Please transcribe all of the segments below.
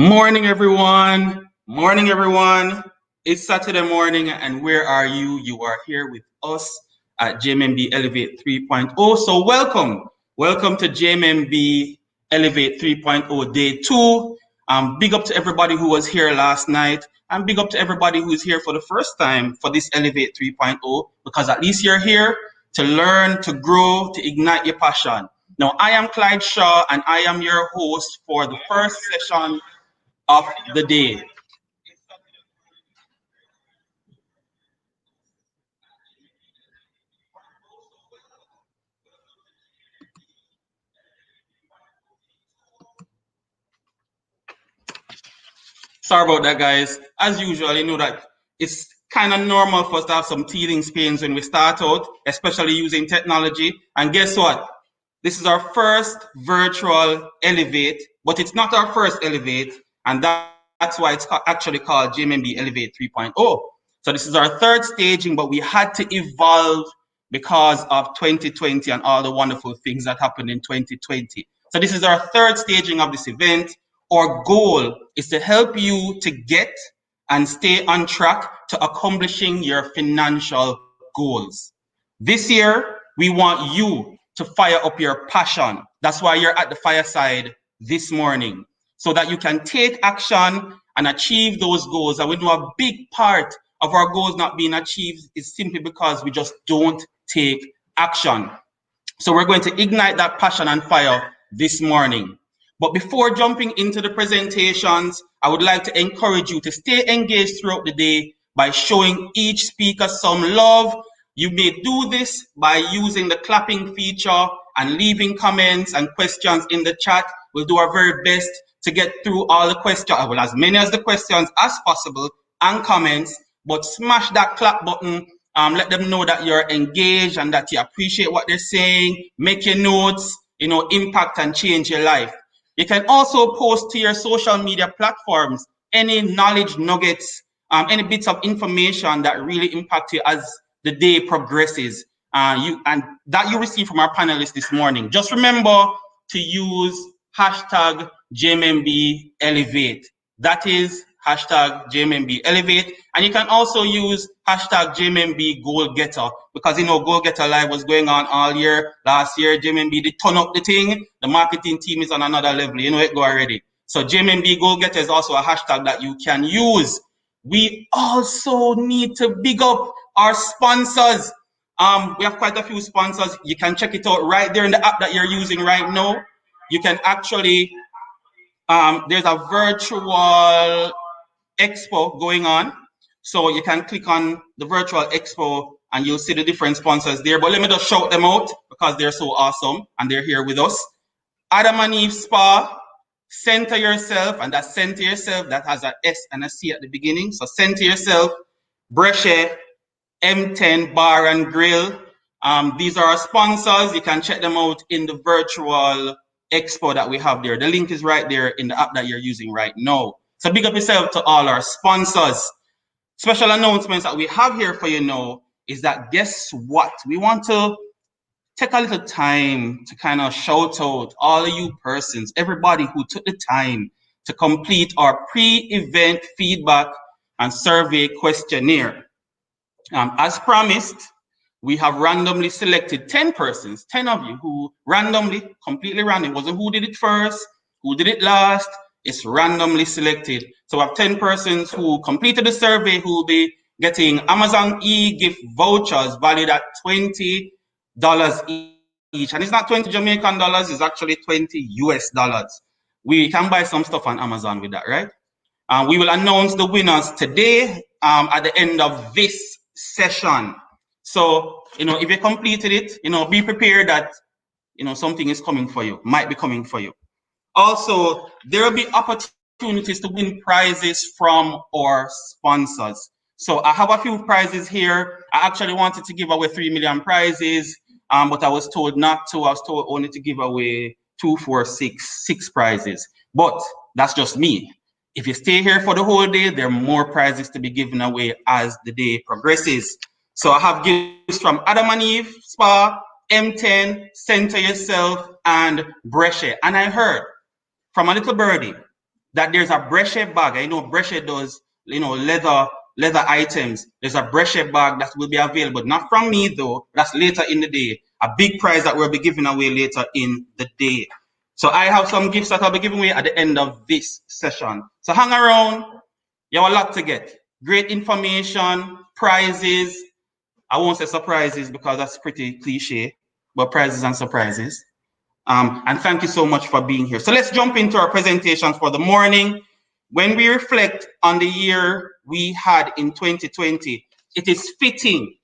Morning, everyone. Morning, everyone. It's Saturday morning, and where are you? You are here with us at JMMB Elevate 3.0. So, welcome. Welcome to JMMB Elevate 3.0 Day 2. Big up to everybody who was here last night, and big up to everybody who is here for the first time for this Elevate 3.0, because at least you're here to learn, to grow, to ignite your passion. Now, I am Clyde Shaw, and I am your host for the first session of the day. Sorry about that, guys. As usual, you know that it's kind of normal for us to have some teething pains when we start out, especially using technology. And guess what? This is our first virtual Elevate, but it's not our first Elevate, and that's why it's actually called JMMB Elevate 3.0. So this is our third staging, but we had to evolve because of 2020 and all the wonderful things that happened in 2020. So this is our third staging of this event. Our goal is to help you to get and stay on track to accomplishing your financial goals. This year, we want you to fire up your passion. That's why you're at the Fireside this morning, so that you can take action and achieve those goals. And we know a big part of our goals not being achieved is simply because we just don't take action. So we're going to ignite that passion and fire this morning. But before jumping into the presentations, I would like to encourage you to stay engaged throughout the day by showing each speaker some love. You may do this by using the clapping feature and leaving comments and questions in the chat. We'll do our very best to get through all the questions, well, as many as the questions as possible and comments, but smash that clap button. Let them know that you're engaged and that you appreciate what they're saying. Make your notes, impact and change your life. You can also post to your social media platforms any knowledge nuggets, any bits of information that really impact you as the day progresses. You receive from our panelists this morning. Just remember to use hashtag JMMB Elevate. That is hashtag JMMB Elevate. And you can also use hashtag JMMB Goal Getter, because Goal Getter Live was going on all year. Last year, JMMB did turn up the thing. The marketing team is on another level. You know it go already. So JMMB Goal Getter is also a hashtag that you can use. We also need to big up our sponsors. We have quite a few sponsors. You can check it out right there in the app that you're using right now. You can actually, there's a virtual expo going on. So you can click on the virtual expo and you'll see the different sponsors there. But let me just shout them out because they're so awesome and they're here with us. Adam and Eve Spa, Center Yourself, and that's Center Yourself, that has an S and a C at the beginning. So Center Yourself, Brescia, M10 Bar and Grill. These are our sponsors. You can check them out in the virtual expo that we have there. The link is right there in the app that you're using right now. So big up yourself to all our sponsors. Special announcements that we have here for you now is that guess what? We want to take a little time to kind of shout out all of you persons, everybody who took the time to complete our pre-event feedback and survey questionnaire. As promised, we have randomly selected 10 persons, 10 of you who randomly, completely random, it wasn't who did it first, who did it last, it's randomly selected. So we have 10 persons who completed the survey who will be getting Amazon e-gift vouchers valued at $20 each. And it's not 20 Jamaican dollars, it's actually 20 US dollars. We can buy some stuff on Amazon with that, right? We will announce the winners today at the end of this session. So, if you completed it, be prepared that, something is coming for you, might be coming for you. Also, there will be opportunities to win prizes from our sponsors. So I have a few prizes here. I actually wanted to give away 3 million prizes, but I was told not to. I was told only to give away 2, 4, 6 prizes. But that's just me. If you stay here for the whole day, there are more prizes to be given away as the day progresses. So I have gifts from Adam and Eve Spa, M10, Center Yourself, and Brescia. And I heard from a little birdie that there's a Brescia bag. I know Brescia does, leather items. There's a Brescia bag that will be available, not from me though. That's later in the day. A big prize that we'll be giving away later in the day. So I have some gifts that I'll be giving away at the end of this session. So hang around. You have a lot to get. Great information, prizes. I won't say surprises because that's pretty cliche, but prizes and surprises. And thank you so much for being here. So let's jump into our presentation for the morning. When we reflect on the year we had in 2020, it is fitting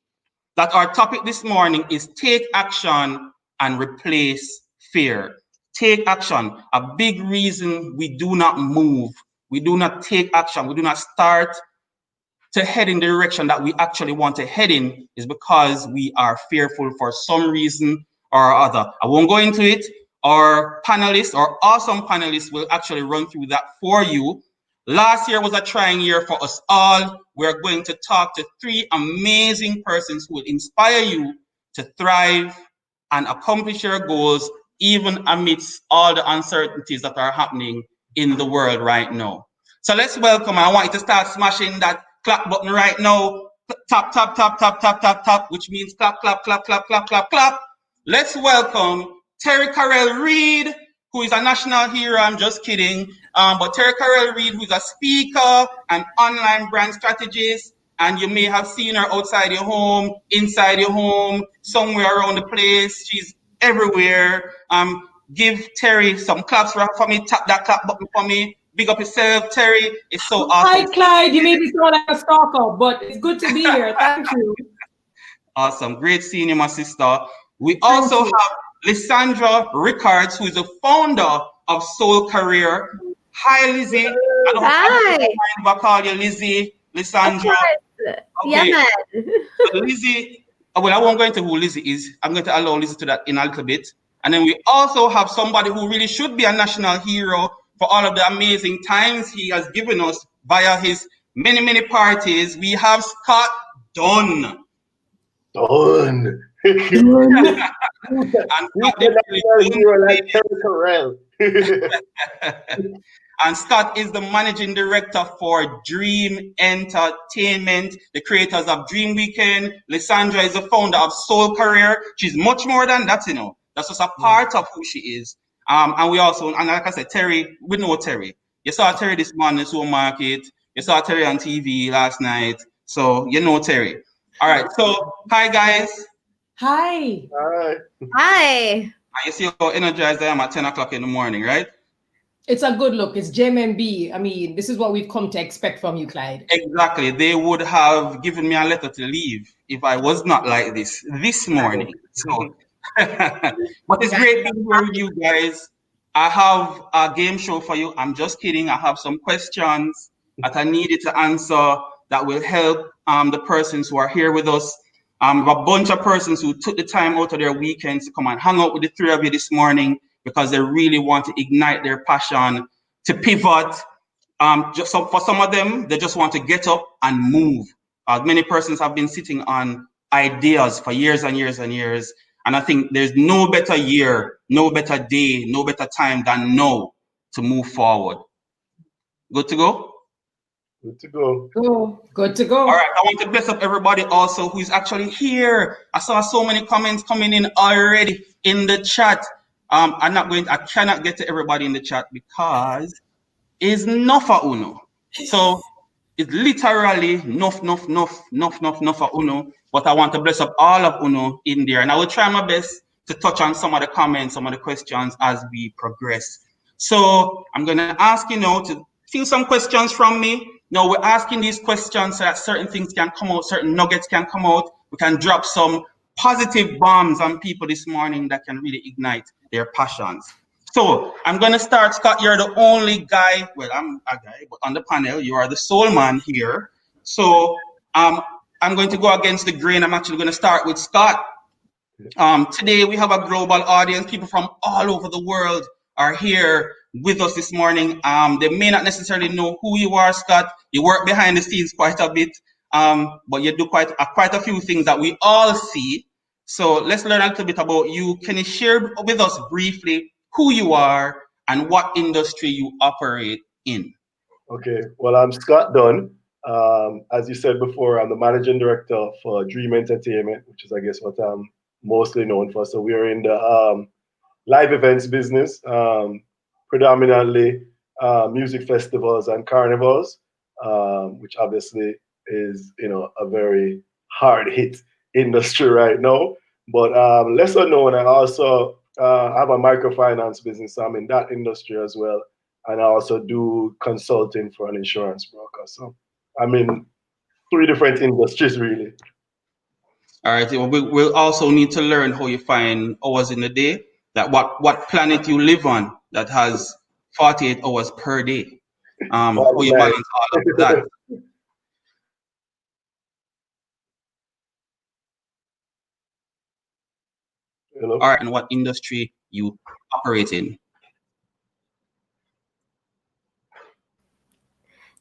that our topic this morning is take action and replace fear. Take action. A big reason we do not move, we do not take action, we do not start to head in the direction that we actually want to head in is because we are fearful for some reason or other. I won't go into it. Our panelists, our awesome panelists, will actually run through that for you. Last year was a trying year for us all. We're going to talk to 3 amazing persons who will inspire you to thrive and accomplish your goals, even amidst all the uncertainties that are happening in the world right now. So let's welcome, I want you to start smashing that clap button right now. Tap, tap, tap, tap, tap, tap, tap, which means clap, clap, clap, clap, clap, clap, clap. Let's welcome Terri-Karelle Reid, who is a national hero. I'm just kidding. But Terri-Karelle Reid, who's a speaker and online brand strategist, and you may have seen her outside your home, inside your home, somewhere around the place. She's everywhere. Give Terry some claps for me. Tap that clap button for me. Big up yourself, Terry. It's so awesome. Hi, Clyde. You made me sound like a stalker, but it's good to be here. Thank you. Awesome. Great seeing you, my sister. We also have Lisandra Rickards, who is the founder of Soul Career. Hi, Lizzie. I don't mind if I call you Lizzie, Lisandra. Okay. Yeah, man. So Lizzie, well, I won't go into who Lizzie is. I'm going to allow Lizzie to that in a little bit. And then we also have somebody who really should be a national hero for all of the amazing times he has given us via his many, many parties. We have Scott Dunn. Dunn. And Scott is the managing director for Dream Entertainment, the creators of Dream Weekend. Lisandra is the founder of Soul Career. She's much more than that, That's just a part of who she is. And we also, and like I said, Terry, we know Terry. You saw Terry this morning in the supermarket. You saw Terry on TV last night. So you know Terry. All right. So hi guys. Hi. Hi. You see how energized I am at 10 o'clock in the morning, right? It's a good look. It's JMMB. I mean, this is what we've come to expect from you, Clyde. Exactly. They would have given me a letter to leave if I was not like this morning. So, but it's great being here with you guys. I have a game show for you. I'm just kidding. I have some questions that I needed to answer that will help the persons who are here with us. A bunch of persons who took the time out of their weekends to come and hang out with the 3 of you this morning because they really want to ignite their passion to pivot. Just for some of them, they just want to get up and move. Many persons have been sitting on ideas for years and years and years. And I think there's no better year, no better day, no better time than now to move forward. Good to go? Good to go. Good to go. All right, I want to bless up everybody also who is actually here. I saw so many comments coming in already in the chat. I cannot get to everybody in the chat because it's enough for uno. So it's literally enough for uno. But I want to bless up all of uno in there. And I will try my best to touch on some of the comments, some of the questions as we progress. So I'm going to ask you now to fill some questions from me. Now we're asking these questions so that certain things can come out, certain nuggets can come out. We can drop some positive bombs on people this morning that can really ignite their passions. So I'm going to start, Scott. You're the only guy, well, I'm a guy, but on the panel, you are the soul man here. So I'm going to go against the grain. I'm actually going to start with Scott. Today we have a global audience. People from all over the world are here with us this morning. They may not necessarily know who you are, Scott. You work behind the scenes quite a bit, but you do quite a few things that we all see. So let's learn a little bit about you. Can you share with us briefly who you are and what industry you operate in? Okay, well, I'm Scott Dunn. As you said before, I'm the managing director for Dream Entertainment, which is, I guess, what I'm mostly known for. So we are in the live events business, predominantly music festivals and carnivals, which obviously is, a very hard hit industry right now. But lesser known, I also have a microfinance business. So I'm in that industry as well. And I also do consulting for an insurance broker. So I'm in 3 different industries, really. All right. We'll also need to learn how you find hours in the day. That what planet you live on that has 48 hours per day. How you balance all of that. Hello? All right, and what industry you operate in.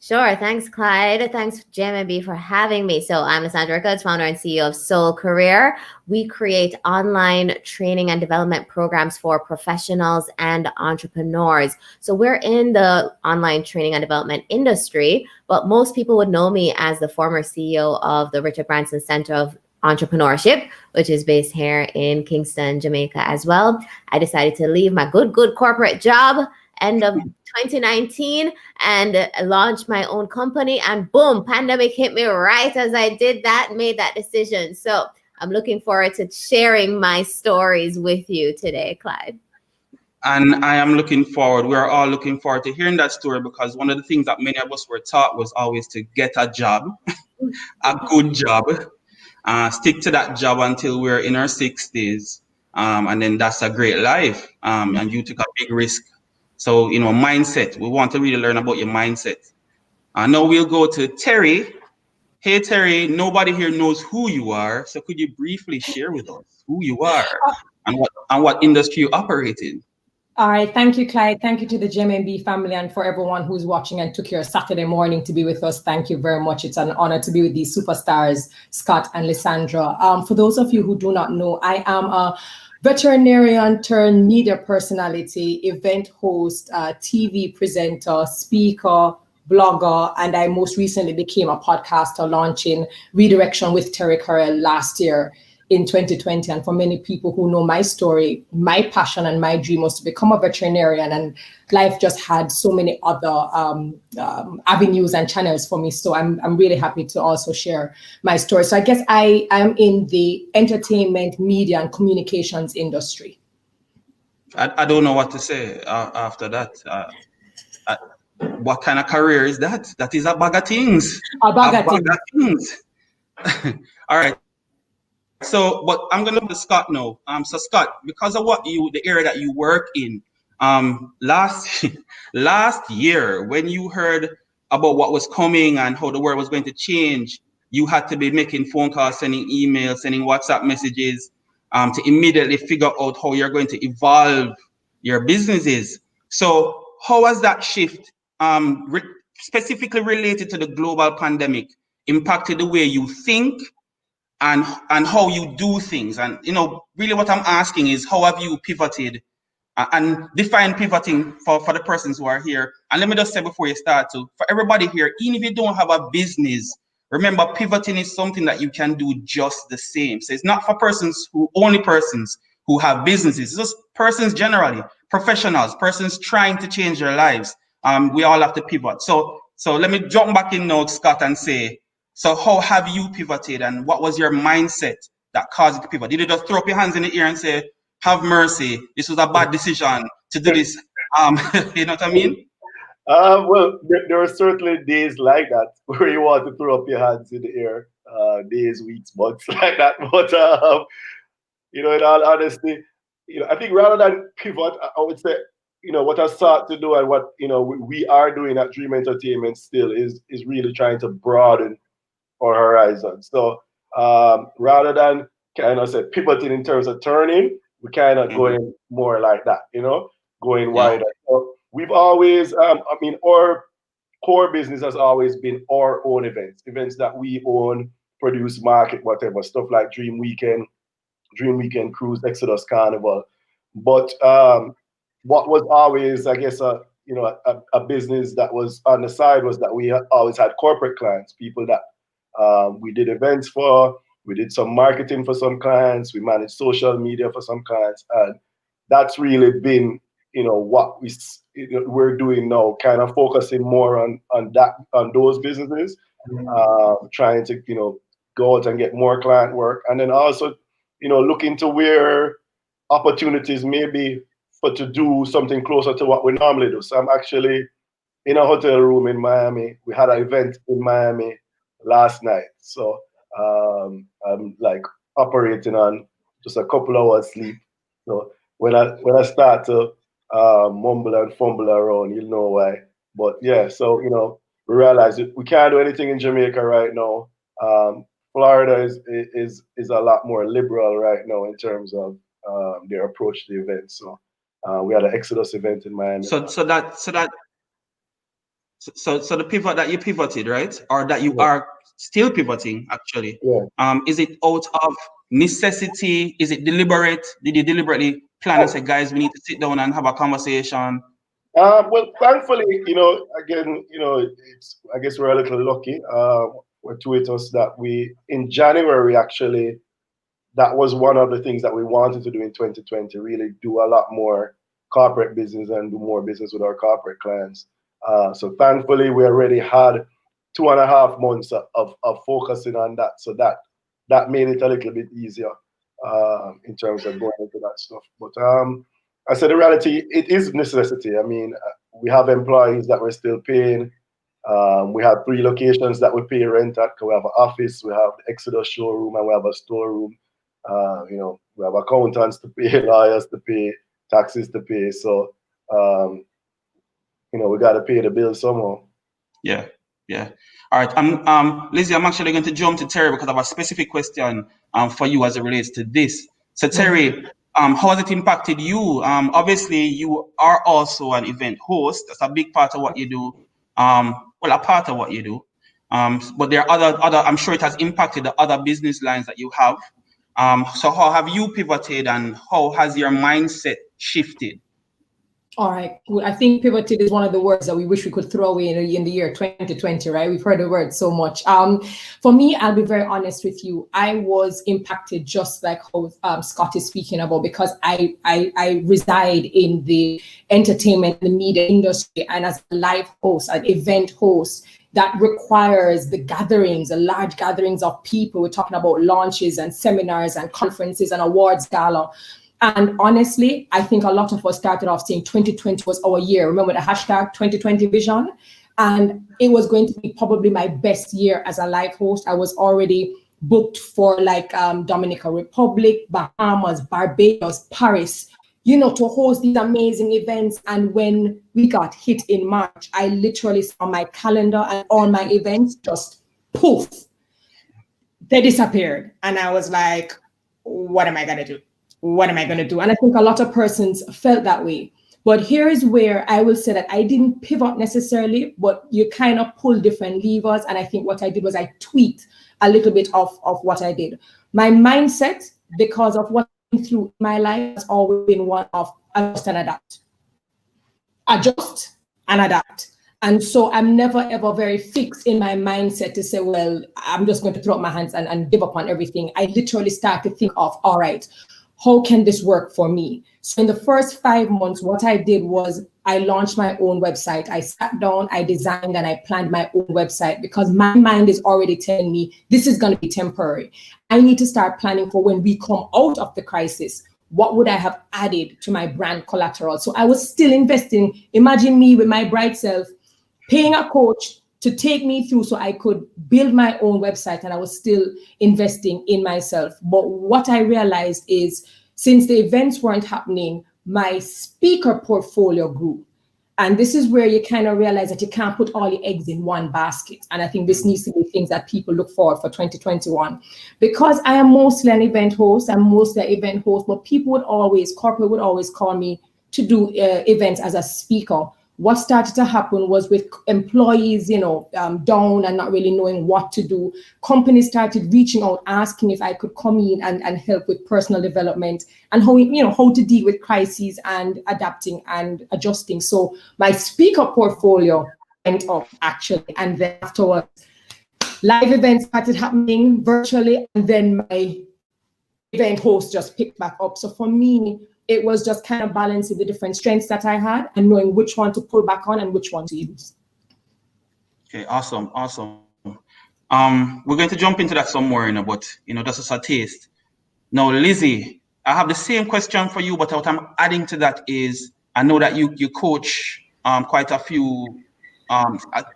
Sure. Thanks, Clyde. Thanks, JMMB, for having me. So I'm Lisandra, Rickards, founder and CEO of Soul Career. We create online training and development programs for professionals and entrepreneurs. So we're in the online training and development industry, but most people would know me as the former CEO of the Richard Branson Center of Entrepreneurship, which is based here in Kingston, Jamaica as well. I decided to leave my good corporate job end of 2019 and launched my own company, and boom, pandemic hit me right as I did that, made that decision. So I'm looking forward to sharing my stories with you today, Clyde. And I am looking forward, we're all looking forward to hearing that story, because one of the things that many of us were taught was always to get a job, a good job, stick to that job until we're in our 60s. And then that's a great life. And you took a big risk. So, mindset, we want to really learn about your mindset. Now we'll go to Terri. Hey, Terri, nobody here knows who you are. So could you briefly share with us who you are and what industry you operate in? All right. Thank you, Clyde. Thank you to the JMMB family and for everyone who's watching and took your Saturday morning to be with us. Thank you very much. It's an honor to be with these superstars, Scott and Lisandra. For those of you who do not know, I am a veterinarian turned media personality, event host, TV presenter, speaker, blogger, and I most recently became a podcaster launching Redirection with Terri-Karelle last year in 2020. And for many people who know my story, my passion and my dream was to become a veterinarian, and life just had so many other avenues and channels for me. So I'm really happy to also share my story. So I guess I am in the entertainment, media, and communications industry. I don't know what to say after that. What kind of career is that? That is a bag of things. A bag of things. All right. So, but I'm gonna let Scott know. So Scott, because of the area that you work in, last year when you heard about what was coming and how the world was going to change, you had to be making phone calls, sending emails, sending WhatsApp messages, to immediately figure out how you're going to evolve your businesses. So, how has that shift, specifically related to the global pandemic, impacted the way you think and how you do things? And really what I'm asking is, how have you pivoted and define pivoting for the persons who are here? And let me just say before you start, for everybody here, even if you don't have a business, remember pivoting is something that you can do just the same. So it's not for only persons who have businesses. It's just persons generally, professionals, persons trying to change their lives. We all have to pivot. So let me jump back in now, Scott, and say, so how have you pivoted, and what was your mindset that caused you to pivot? Did you just throw up your hands in the air and say, have mercy, this was a bad decision to do this? You know what I mean? Well, there are certainly days like that where you want to throw up your hands in the air, days, weeks, months like that. But in all honesty, I think rather than pivot, I would say, what I sought to do and what we are doing at Dream Entertainment still is really trying to broaden our horizon. So rather than kind of say pivoting in terms of turning, we kind of going more like that, going wider. So we've always, our core business has always been our own events that we own, produce, market, whatever, stuff like Dream Weekend Cruise, Exodus Carnival. But what was always, I guess, a a business that was on the side was that we always had corporate clients, people that we did events for, we did some marketing for some clients, we managed social media for some clients, and that's really been, what we're doing now, kind of focusing more on those businesses, trying to, go out and get more client work, and then also, look into where opportunities maybe to do something closer to what we normally do. So I'm actually in a hotel room in Miami. We had an event in Miami last night. So I'm like operating on just a couple hours sleep. So when I start to mumble and fumble around, you'll know why. But yeah, so we realize we can't do anything in Jamaica right now. Florida is a lot more liberal right now in terms of their approach to the event. So we had an Exodus event in Miami. So the pivot that you pivoted, right, or that you are still pivoting, actually, is it out of necessity? Is it deliberate? Did you deliberately plan and say, guys, we need to sit down and have a conversation? Well, thankfully, again, I guess we're a little lucky. With us that in January, actually, that was one of the things that we wanted to do in 2020, really do a lot more corporate business and do more business with our corporate clients. So thankfully, we already had 2.5 months of focusing on that. So that made it a little bit easier in terms of going into that stuff. But I said the reality, it is necessity. I mean, we have employees that we're still paying. We have 3 locations that we pay rent at. We have an office, we have the Exodus showroom, and we have a storeroom. We have accountants to pay, lawyers to pay, taxes to pay. So, we got to pay the bills somehow. Yeah. All right. Lizzie, I'm actually going to jump to Terri because I have a specific question for you as it relates to this. So, Terri, how has it impacted you? Obviously, you are also an event host. That's a big part of what you do. A part of what you do. But there are other. I'm sure it has impacted the other business lines that you have. So how have you pivoted, and how has your mindset shifted? All right. I think pivoted is one of the words that we wish we could throw away in the year 2020, right? We've heard the word so much. For me, I'll be very honest with you. I was impacted just like how Scott is speaking about, because I reside in the entertainment, the media industry, and as a live host, an event host, that requires the gatherings, the large gatherings of people. We're talking about launches and seminars and conferences and awards gala. And honestly, I think a lot of us started off saying 2020 was our year. Remember the hashtag 2020 vision? And it was going to be probably my best year as a live host. I was already booked for like Dominican Republic, Bahamas, Barbados, Paris, to host these amazing events. And when we got hit in March, I literally saw my calendar and all my events just poof, they disappeared. And I was like, what am I going to do? What am I going to do? And I think a lot of persons felt that way. But here is where I will say that I didn't pivot necessarily, but you kind of pull different levers. And I think what I did was I tweaked a little bit of what I did. My mindset, because of what I've been through my life, has always been one of adjust and adapt. Adjust and adapt. And so I'm never, ever very fixed in my mindset to say, well, I'm just going to throw up my hands and give up on everything. I literally start to think of, all right, how can this work for me? So in the first 5 months, what I did was I launched my own website. I sat down, I designed, and I planned my own website because my mind is already telling me this is going to be temporary. I need to start planning for when we come out of the crisis. What would I have added to my brand collateral? So I was still investing. Imagine me with my bright self, paying a coach to take me through so I could build my own website, and I was still investing in myself. But what I realized is since the events weren't happening, my speaker portfolio grew. And this is where you kind of realize that you can't put all your eggs in one basket. And I think this needs to be things that people look forward for 2021. Because I am mostly an event host, but corporate would always call me to do events as a speaker. what started to happen was with employees, down and not really knowing what to do, companies started reaching out, asking if I could come in and help with personal development and how to deal with crises and adapting and adjusting. So my speaker portfolio went up actually, and then afterwards, live events started happening virtually, and then my event host just picked back up. So for me, it was just kind of balancing the different strengths that I had and knowing which one to pull back on and which one to use. Okay, awesome. We're going to jump into that some more, but that's just a taste. Now, Lizzie, I have the same question for you, but what I'm adding to that is I know that you coach quite a few.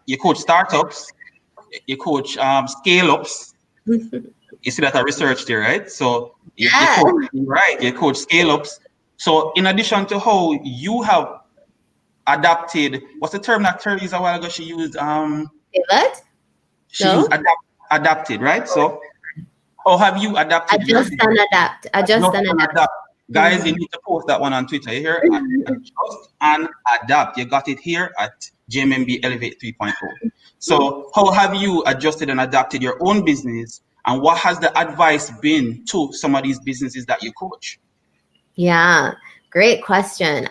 You coach startups, you coach scale-ups. You see that I researched there, right? So you coach scale-ups. So in addition to how you have adapted, what's the term that Terri used a while ago? She used pivot. She used adapted, right? So how have you adapted? Adjust and adapt. Guys, you need to post that one on Twitter. You hear? Adjust and adapt. You got it here at JMMB Elevate 3.0. So how have you adjusted and adapted your own business? And what has the advice been to some of these businesses that you coach? Yeah, great question.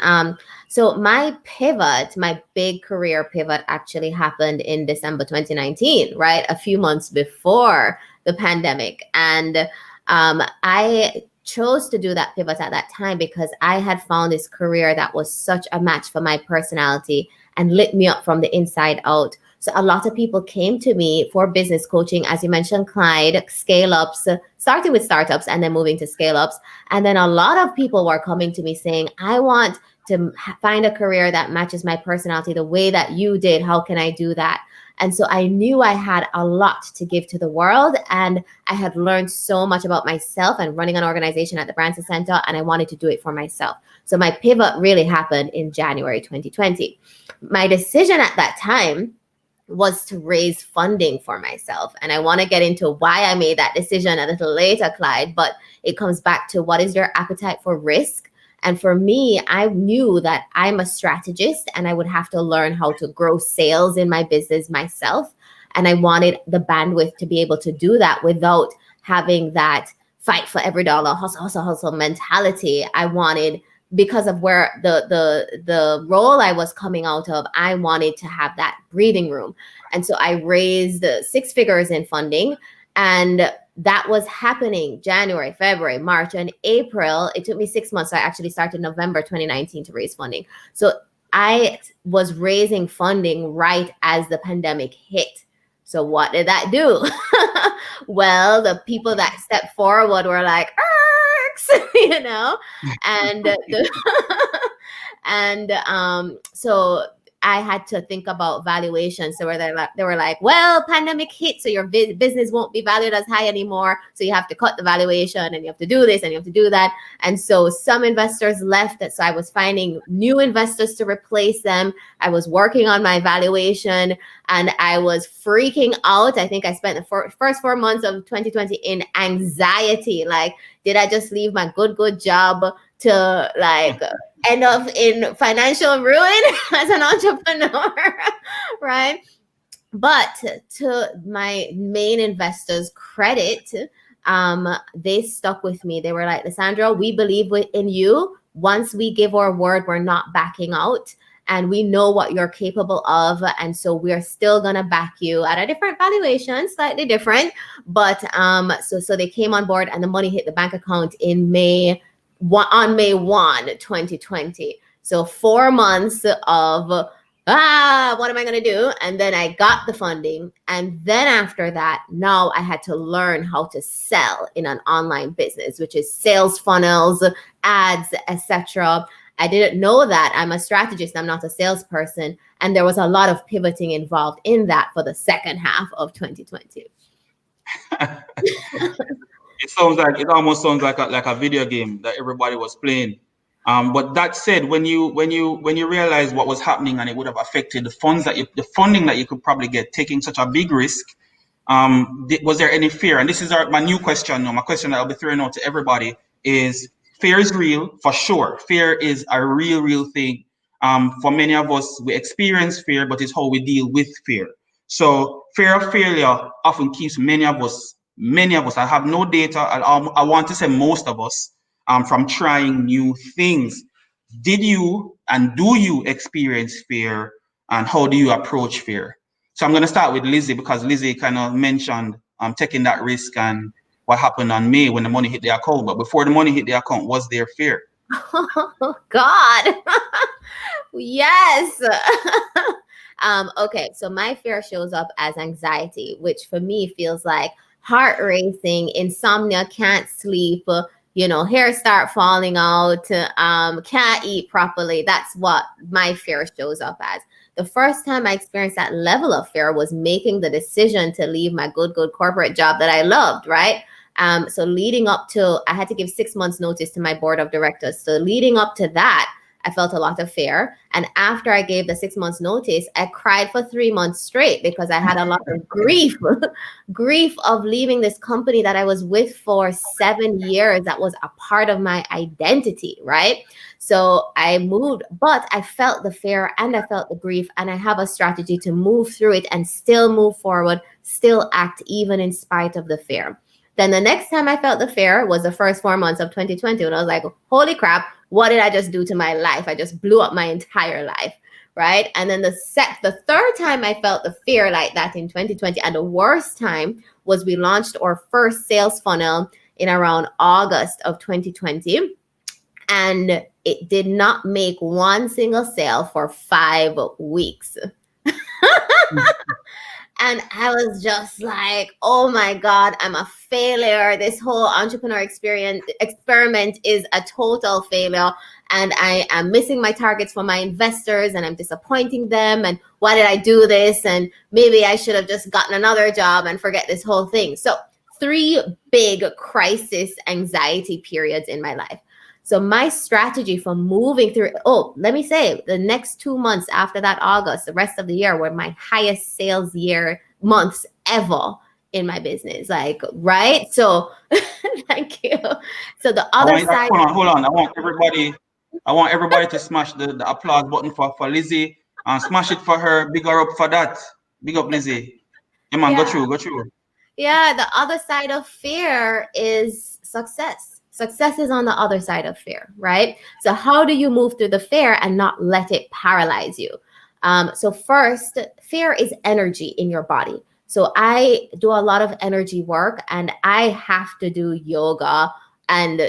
So my pivot, my big career pivot actually happened in December 2019, right? A few months before the pandemic. And I chose to do that pivot at that time because I had found this career that was such a match for my personality and lit me up from the inside out. So a lot of people came to me for business coaching, as you mentioned, Clyde, scale-ups, starting with startups and then moving to scale-ups. And then a lot of people were coming to me saying, I want to find a career that matches my personality the way that you did. How can I do that? And so I knew I had a lot to give to the world. And I had learned so much about myself and running an organization at the Branson Center. And I wanted to do it for myself. So my pivot really happened in January 2020. My decision at that time was to raise funding for myself. And I want to get into why I made that decision a little later, Clyde, but it comes back to what is your appetite for risk? And for me, I knew that I'm a strategist and I would have to learn how to grow sales in my business myself. And I wanted the bandwidth to be able to do that without having that fight for every dollar, hustle mentality. I wanted, because of where the role I was coming out of, I wanted to have that breathing room. And so I raised 6 figures in funding, and that was happening January, February, March, and April. It took me 6 months. So I actually started November 2019 to raise funding. So I was raising funding right as the pandemic hit. So what did that do? Well, the people that stepped forward were like, and so I had to think about valuation. So they were like, well, pandemic hit, so your business won't be valued as high anymore. So you have to cut the valuation and you have to do this and you have to do that. And so some investors left. So I was finding new investors to replace them. I was working on my valuation and I was freaking out. I think I spent the first 4 months of 2020 in anxiety. Like, did I just leave my good job to like end up in financial ruin as an entrepreneur, right? But to my main investors' credit, they stuck with me. They were like, Lisandra, we believe in you. Once we give our word, we're not backing out. And we know what you're capable of. And so we're still going to back you at a different valuation, slightly different. But so they came on board and the money hit the bank account in May 1, 2020. So 4 months of, what am I going to do? And then I got the funding. And then after that, now I had to learn how to sell in an online business, which is sales funnels, ads, etc. I didn't know that. I'm a strategist. I'm not a salesperson. And there was a lot of pivoting involved in that for the second half of 2020. It almost sounds like a video game that everybody was playing. But that said, when you realize what was happening and it would have affected the funding that you could probably get, taking such a big risk, was there any fear? And this is my new question. My question that I'll be throwing out to everybody is: fear is real for sure. Fear is a real thing. For many of us, we experience fear, but it's how we deal with fear. So fear of failure often keeps many of us, I have no data, I want to say most of us, from trying new things. Did you and do you experience fear, and how do you approach fear? So I'm going to start with Lizzie, because Lizzie kind of mentioned taking that risk and what happened on May when the money hit the account. But before the money hit the account, was there fear? Oh, God. Yes. Okay, so my fear shows up as anxiety, which for me feels like heart racing, insomnia, can't sleep, hair start falling out, can't eat properly. That's what my fear shows up as. The first time I experienced that level of fear was making the decision to leave my good corporate job that I loved, right? So leading up to, I had to give 6 months notice to my board of directors. So leading up to that, I felt a lot of fear. And after I gave the 6 months notice, I cried for 3 months straight because I had a lot of grief of leaving this company that I was with for 7 years. That was a part of my identity, right? So I moved, but I felt the fear and I felt the grief, and I have a strategy to move through it and still move forward, still act even in spite of the fear. Then the next time I felt the fear was the first 4 months of 2020, when I was like, holy crap, what did I just do to my life? I just blew up my entire life, right? And then the third time I felt the fear like that in 2020, and the worst time, was we launched our first sales funnel in around August of 2020. And it did not make one single sale for 5 weeks. And I was just like, oh my God, I'm a failure. This whole entrepreneur experiment is a total failure. And I am missing my targets for my investors, and I'm disappointing them. And why did I do this? And maybe I should have just gotten another job and forget this whole thing. So 3 big crisis anxiety periods in my life. So my strategy for moving through, let me say, the next 2 months after that August, the rest of the year, were my highest sales months ever in my business. Like, right? So thank you. So the other side. Hold on. I want everybody to smash the applause button for Lizzie, and smash it for her. Big her up for that. Big up, Lizzie. Come on, Yeah. Go through. Yeah, the other side of fear is success. Success is on the other side of fear, right? So how do you move through the fear and not let it paralyze you? So first, fear is energy in your body. So I do a lot of energy work, and I have to do yoga and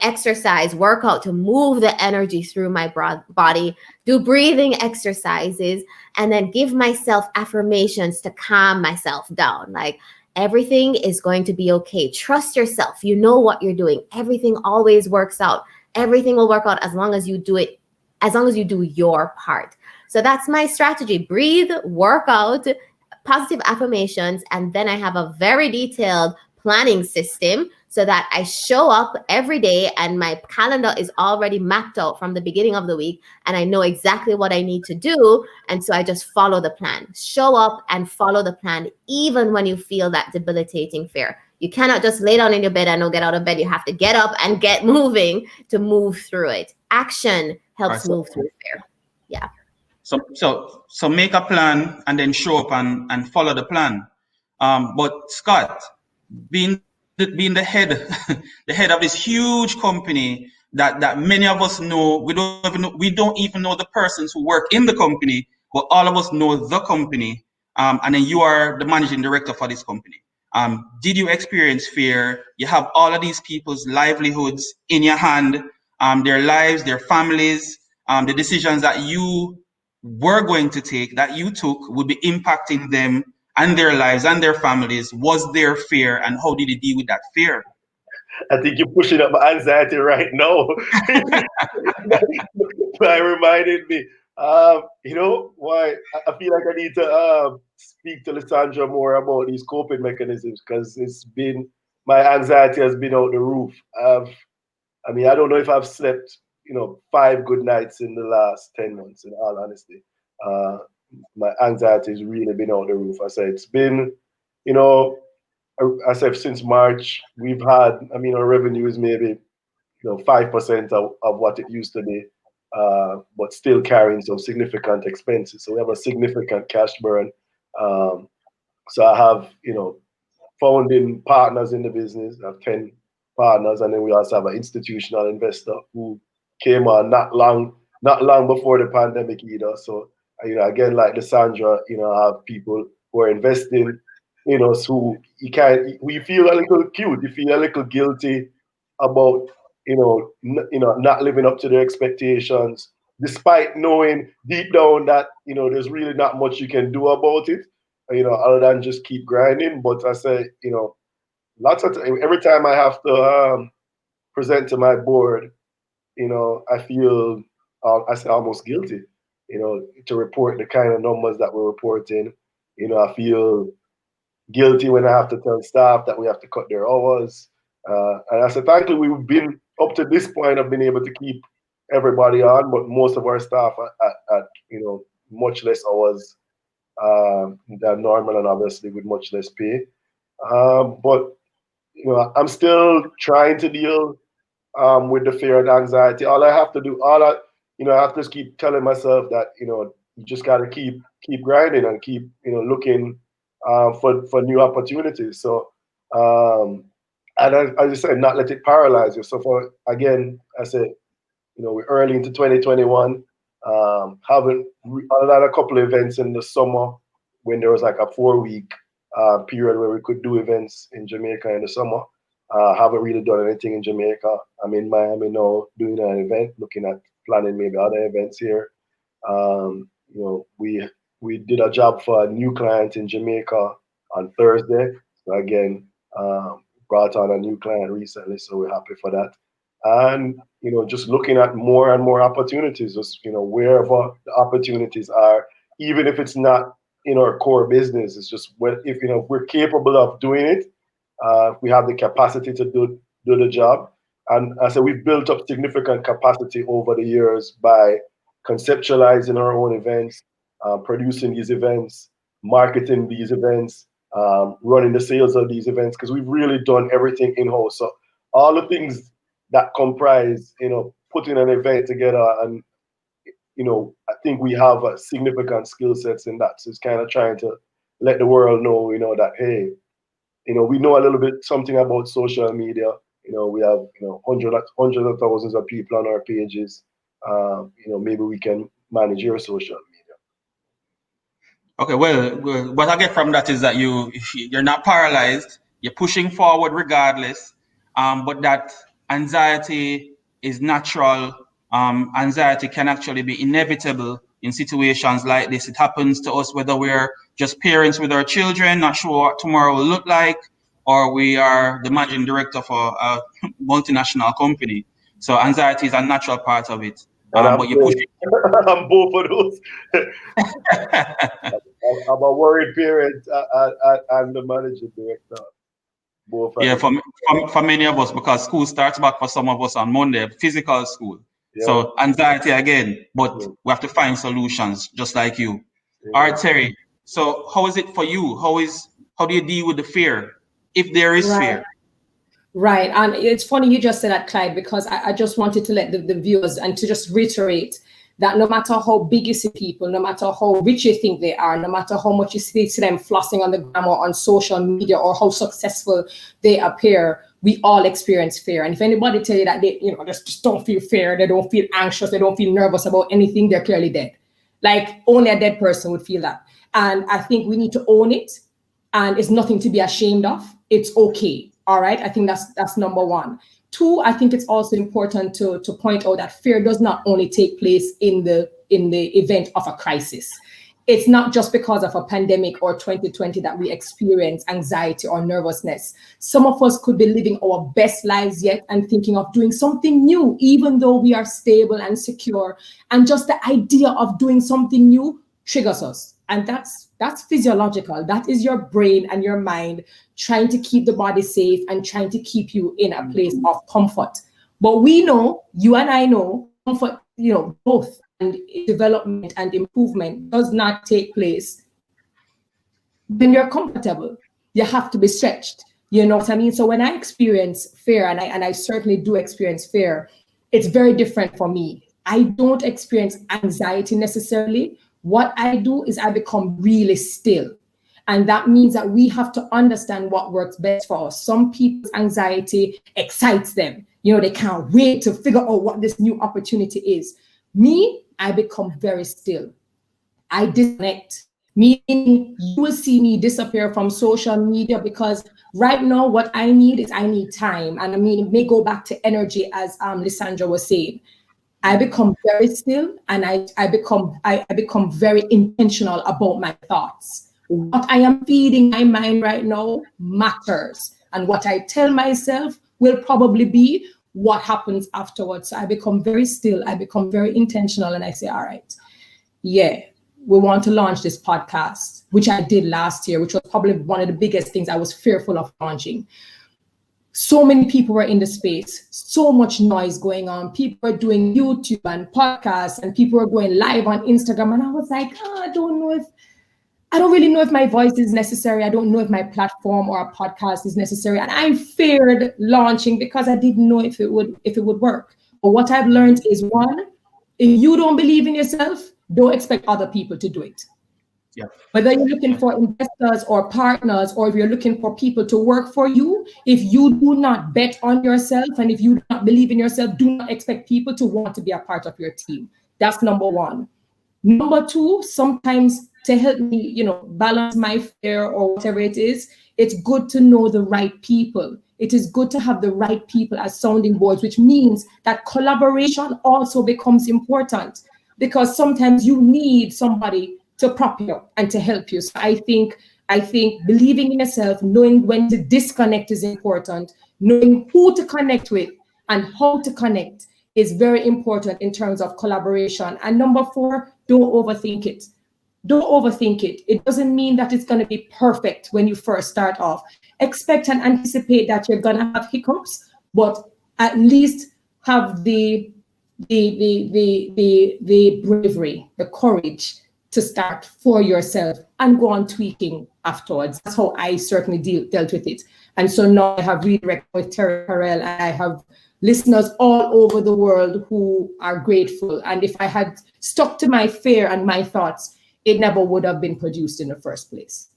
exercise, workout to move the energy through my body, do breathing exercises, and then give myself affirmations to calm myself down. Like, everything is going to be okay. Trust yourself. You know what you're doing. Everything always works out. Everything will work out as long as you do it, as long as you do your part. So that's my strategy. Breathe, work out, positive affirmations, and then I have a very detailed planning system so that I show up every day and my calendar is already mapped out from the beginning of the week, and I know exactly what I need to do. And so I just follow the plan. Show up and follow the plan, even when you feel that debilitating fear. You cannot just lay down in your bed and not get out of bed. You have to get up and get moving to move through it. Action helps move through fear. Yeah. So make a plan and then show up and follow the plan. But Scott, being the head the head of this huge company that many of us know, we don't even know the persons who work in the company, but all of us know the company. And then you are the managing director for this company. Did you experience fear? You have all of these people's livelihoods in your hand, their lives, their families, the decisions that you were going to take, that you took, would be impacting them and their lives and their families. Was there fear, and how did you deal with that fear? I think you're pushing up my anxiety right now. By reminding me. Why I feel like I need to speak to Lisandra more about these coping mechanisms, because my anxiety has been out the roof. I don't know if I've slept, 5 good nights in the last 10 months, in all honesty. My anxiety has really been out the roof. I said, it's been, I said, since March, we've had, our revenue is maybe, 5% of what it used to be. but still carrying some significant expenses. So we have a significant cash burn. So I have, founding partners in the business. I have 10 partners, and then we also have an institutional investor who came on not long before the pandemic either. So, again, like Lisandra, I have people who are investing in us who we feel a little cute, you feel a little guilty about, not living up to their expectations, despite knowing deep down that, there's really not much you can do about it, other than just keep grinding. But I say, lots of every time I have to present to my board, I feel I say almost guilty, to report the kind of numbers that we're reporting. I feel guilty when I have to tell staff that we have to cut their hours. And I said, thankfully, we've been up to this point. I've been able to keep everybody on, but most of our staff at much less hours than normal, and obviously with much less pay. But I'm still trying to deal with the fear and anxiety. All I have to do, I have to just keep telling myself that you just got to keep grinding and keep looking for new opportunities. So and as I said, not let it paralyze you. So I said, we're early into 2021. Haven't done a couple of events in the summer when there was like a 4-week period where we could do events in Jamaica in the summer. Haven't really done anything in Jamaica. I'm in Miami now doing an event, looking at planning maybe other events here. We did a job for a new client in Jamaica on Thursday. So again, brought on a new client recently, so we're happy for that. And just looking at more and more opportunities, just wherever the opportunities are, even if it's not in our core business, it's just if we're capable of doing it, we have the capacity to do the job. And I said we've built up significant capacity over the years by conceptualizing our own events, producing these events, marketing these events, running the sales of these events, because we've really done everything in-house. So all the things that comprise, putting an event together, and I think we have a significant skill sets in that. So it's kind of trying to let the world know, that hey, we know a little bit something about social media. We have hundreds of thousands of people on our pages. Maybe we can manage your social media. Okay, well, what I get from that is that you're not paralyzed. You're pushing forward regardless. But that anxiety is natural. Anxiety can actually be inevitable in situations like this. It happens to us whether we're just parents with our children, not sure what tomorrow will look like, or we are the managing director for a multinational company. So anxiety is a natural part of it. But you're pushing. I'm both of those. I'm a worried parent and the managing director. Yeah, for many of us, because school starts back for some of us on Monday, physical school. Yeah. So anxiety again, but we have to find solutions, just like you. Yeah. All right, Terri. So how is it for you? How do you deal with the fear, if there is fear? Right, and it's funny you just said that, Clyde, because I just wanted to let the viewers and to just reiterate that no matter how big you see people, no matter how rich you think they are, no matter how much you see them flossing on the gram or on social media, or how successful they appear, we all experience fear. And if anybody tell you that they, just don't feel fear, they don't feel anxious, they don't feel nervous about anything, they're clearly dead. Like only a dead person would feel that. And I think we need to own it, and it's nothing to be ashamed of. It's okay. All right. I think that's number one. Two, I think it's also important to point out that fear does not only take place in the event of a crisis. It's not just because of a pandemic or 2020 that we experience anxiety or nervousness. Some of us could be living our best lives yet and thinking of doing something new, even though we are stable and secure. And just the idea of doing something new triggers us. And that's physiological. That is your brain and your mind trying to keep the body safe and trying to keep you in a place of comfort. But we know, you and I know, comfort, growth and development and improvement does not take place when you're comfortable. You have to be stretched. You know what I mean? So when I experience fear, and I certainly do experience fear, it's very different for me I don't experience anxiety necessarily. What I do is I become really still. And that means that we have to understand what works best for us. Some people's anxiety excites them. They can't wait to figure out what this new opportunity is. Me, I become very still. I disconnect, meaning you will see me disappear from social media because right now what I need is I need time. And I mean, it may go back to energy as Lisandra was saying. I become very still and I become very intentional about my thoughts. What I am feeding my mind right now matters. And what I tell myself will probably be what happens afterwards. So I become very still, I become very intentional, and I say, all right, yeah, we want to launch this podcast, which I did last year, which was probably one of the biggest things I was fearful of launching. So many people were in the space, so much noise going on. People were doing YouTube and podcasts, and people were going live on Instagram. And I was like, I don't really know if my voice is necessary. I don't know if my platform or a podcast is necessary. And I feared launching because I didn't know if it would work. But what I've learned is, one, if you don't believe in yourself, don't expect other people to do it. Yeah. Whether you're looking for investors or partners, or if you're looking for people to work for you, if you do not bet on yourself and if you do not believe in yourself, do not expect people to want to be a part of your team. That's number one. Number two, sometimes to help me, balance my fear or whatever it is, it's good to know the right people. It is good to have the right people as sounding boards, which means that collaboration also becomes important, because sometimes you need somebody to prop you up and to help you. So I think believing in yourself, knowing when to disconnect is important, knowing who to connect with and how to connect is very important in terms of collaboration. And number four, don't overthink it. Don't overthink it. It doesn't mean that it's going to be perfect when you first start off. Expect and anticipate that you're going to have hiccups, but at least have the bravery, the courage to start for yourself and go on tweaking afterwards. That's how I certainly dealt with it. And so now I have Reid with Terri-Karelle, and I have listeners all over the world who are grateful. And if I had stuck to my fear and my thoughts, it never would have been produced in the first place.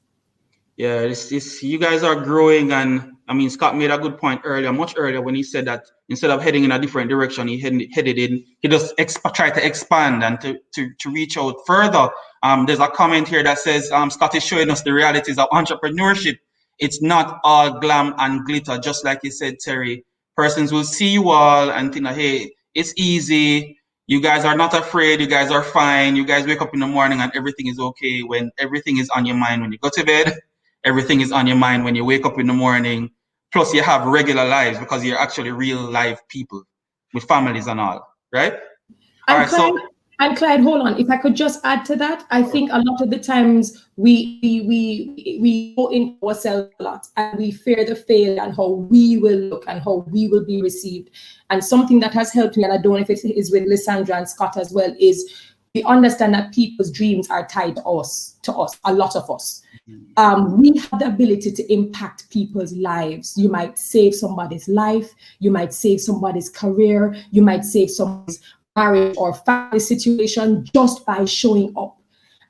Yeah, you guys are growing, and I mean, Scott made a good point earlier, much earlier, when he said that instead of heading in a different direction, he just tried to expand and to reach out further. There's a comment here that says, Scott is showing us the realities of entrepreneurship. It's not all glam and glitter, just like you said, Terry. Persons will see you all and think, hey, it's easy. You guys are not afraid. You guys are fine. You guys wake up in the morning and everything is okay. When everything is on your mind when you go to bed, everything is on your mind when you wake up in the morning. Plus, you have regular lives because you're actually real live people with families and all, right? And Clyde, hold on. If I could just add to that, I think a lot of the times we go into ourselves a lot and we fear the failure and how we will look and how we will be received. And something that has helped me, and I don't know if it is with Lisandra and Scott as well, is we understand that people's dreams are tied to us, a lot of us. We have the ability to impact people's lives. You might save somebody's life, you might save somebody's career, you might save someone's marriage or family situation just by showing up.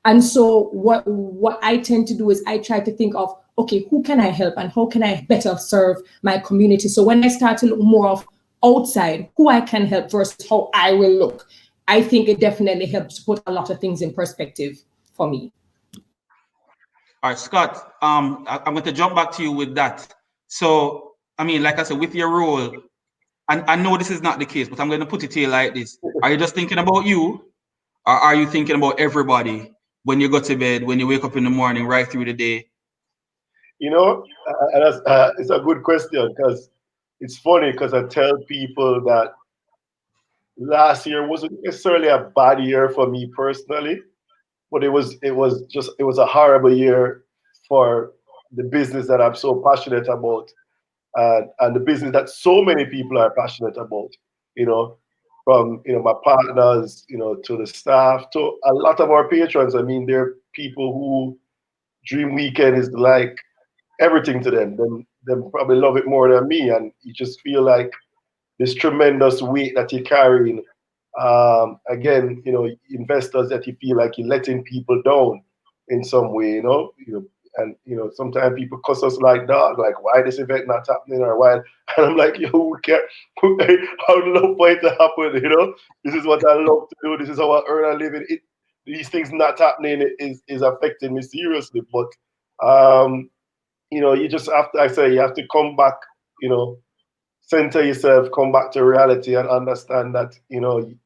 And so what I tend to do is I try to think of, okay, who can I help and how can I better serve my community? So when I start to look more of outside, who I can help versus how I will look, I think it definitely helps to put a lot of things in perspective for me. All right, Scott, I'm going to jump back to you with that. So, I mean, like I said, with your role, and I know this is not the case, but I'm going to put it to you like this. Are you just thinking about you, or are you thinking about everybody when you go to bed, when you wake up in the morning, right through the day? It's a good question, because it's funny, because I tell people that last year wasn't necessarily a bad year for me personally, but it was a horrible year for the business that I'm so passionate about, and the business that so many people are passionate about, from my partners, to the staff, to a lot of our patrons. I mean, there are people who Dream Weekend is like everything to them. Them probably love it more than me, and you just feel like this tremendous weight that you're carrying Again, investors that you feel like you're letting people down in some way, and sometimes people cuss us like dog, like why this event not happening or why, and I'm like, yo, we can't, I would love for it to happen, this is what I love to do, this is how I earn a living. These things not happening is affecting me seriously, but you just have to, I say, you have to come back, center yourself, come back to reality and understand that, you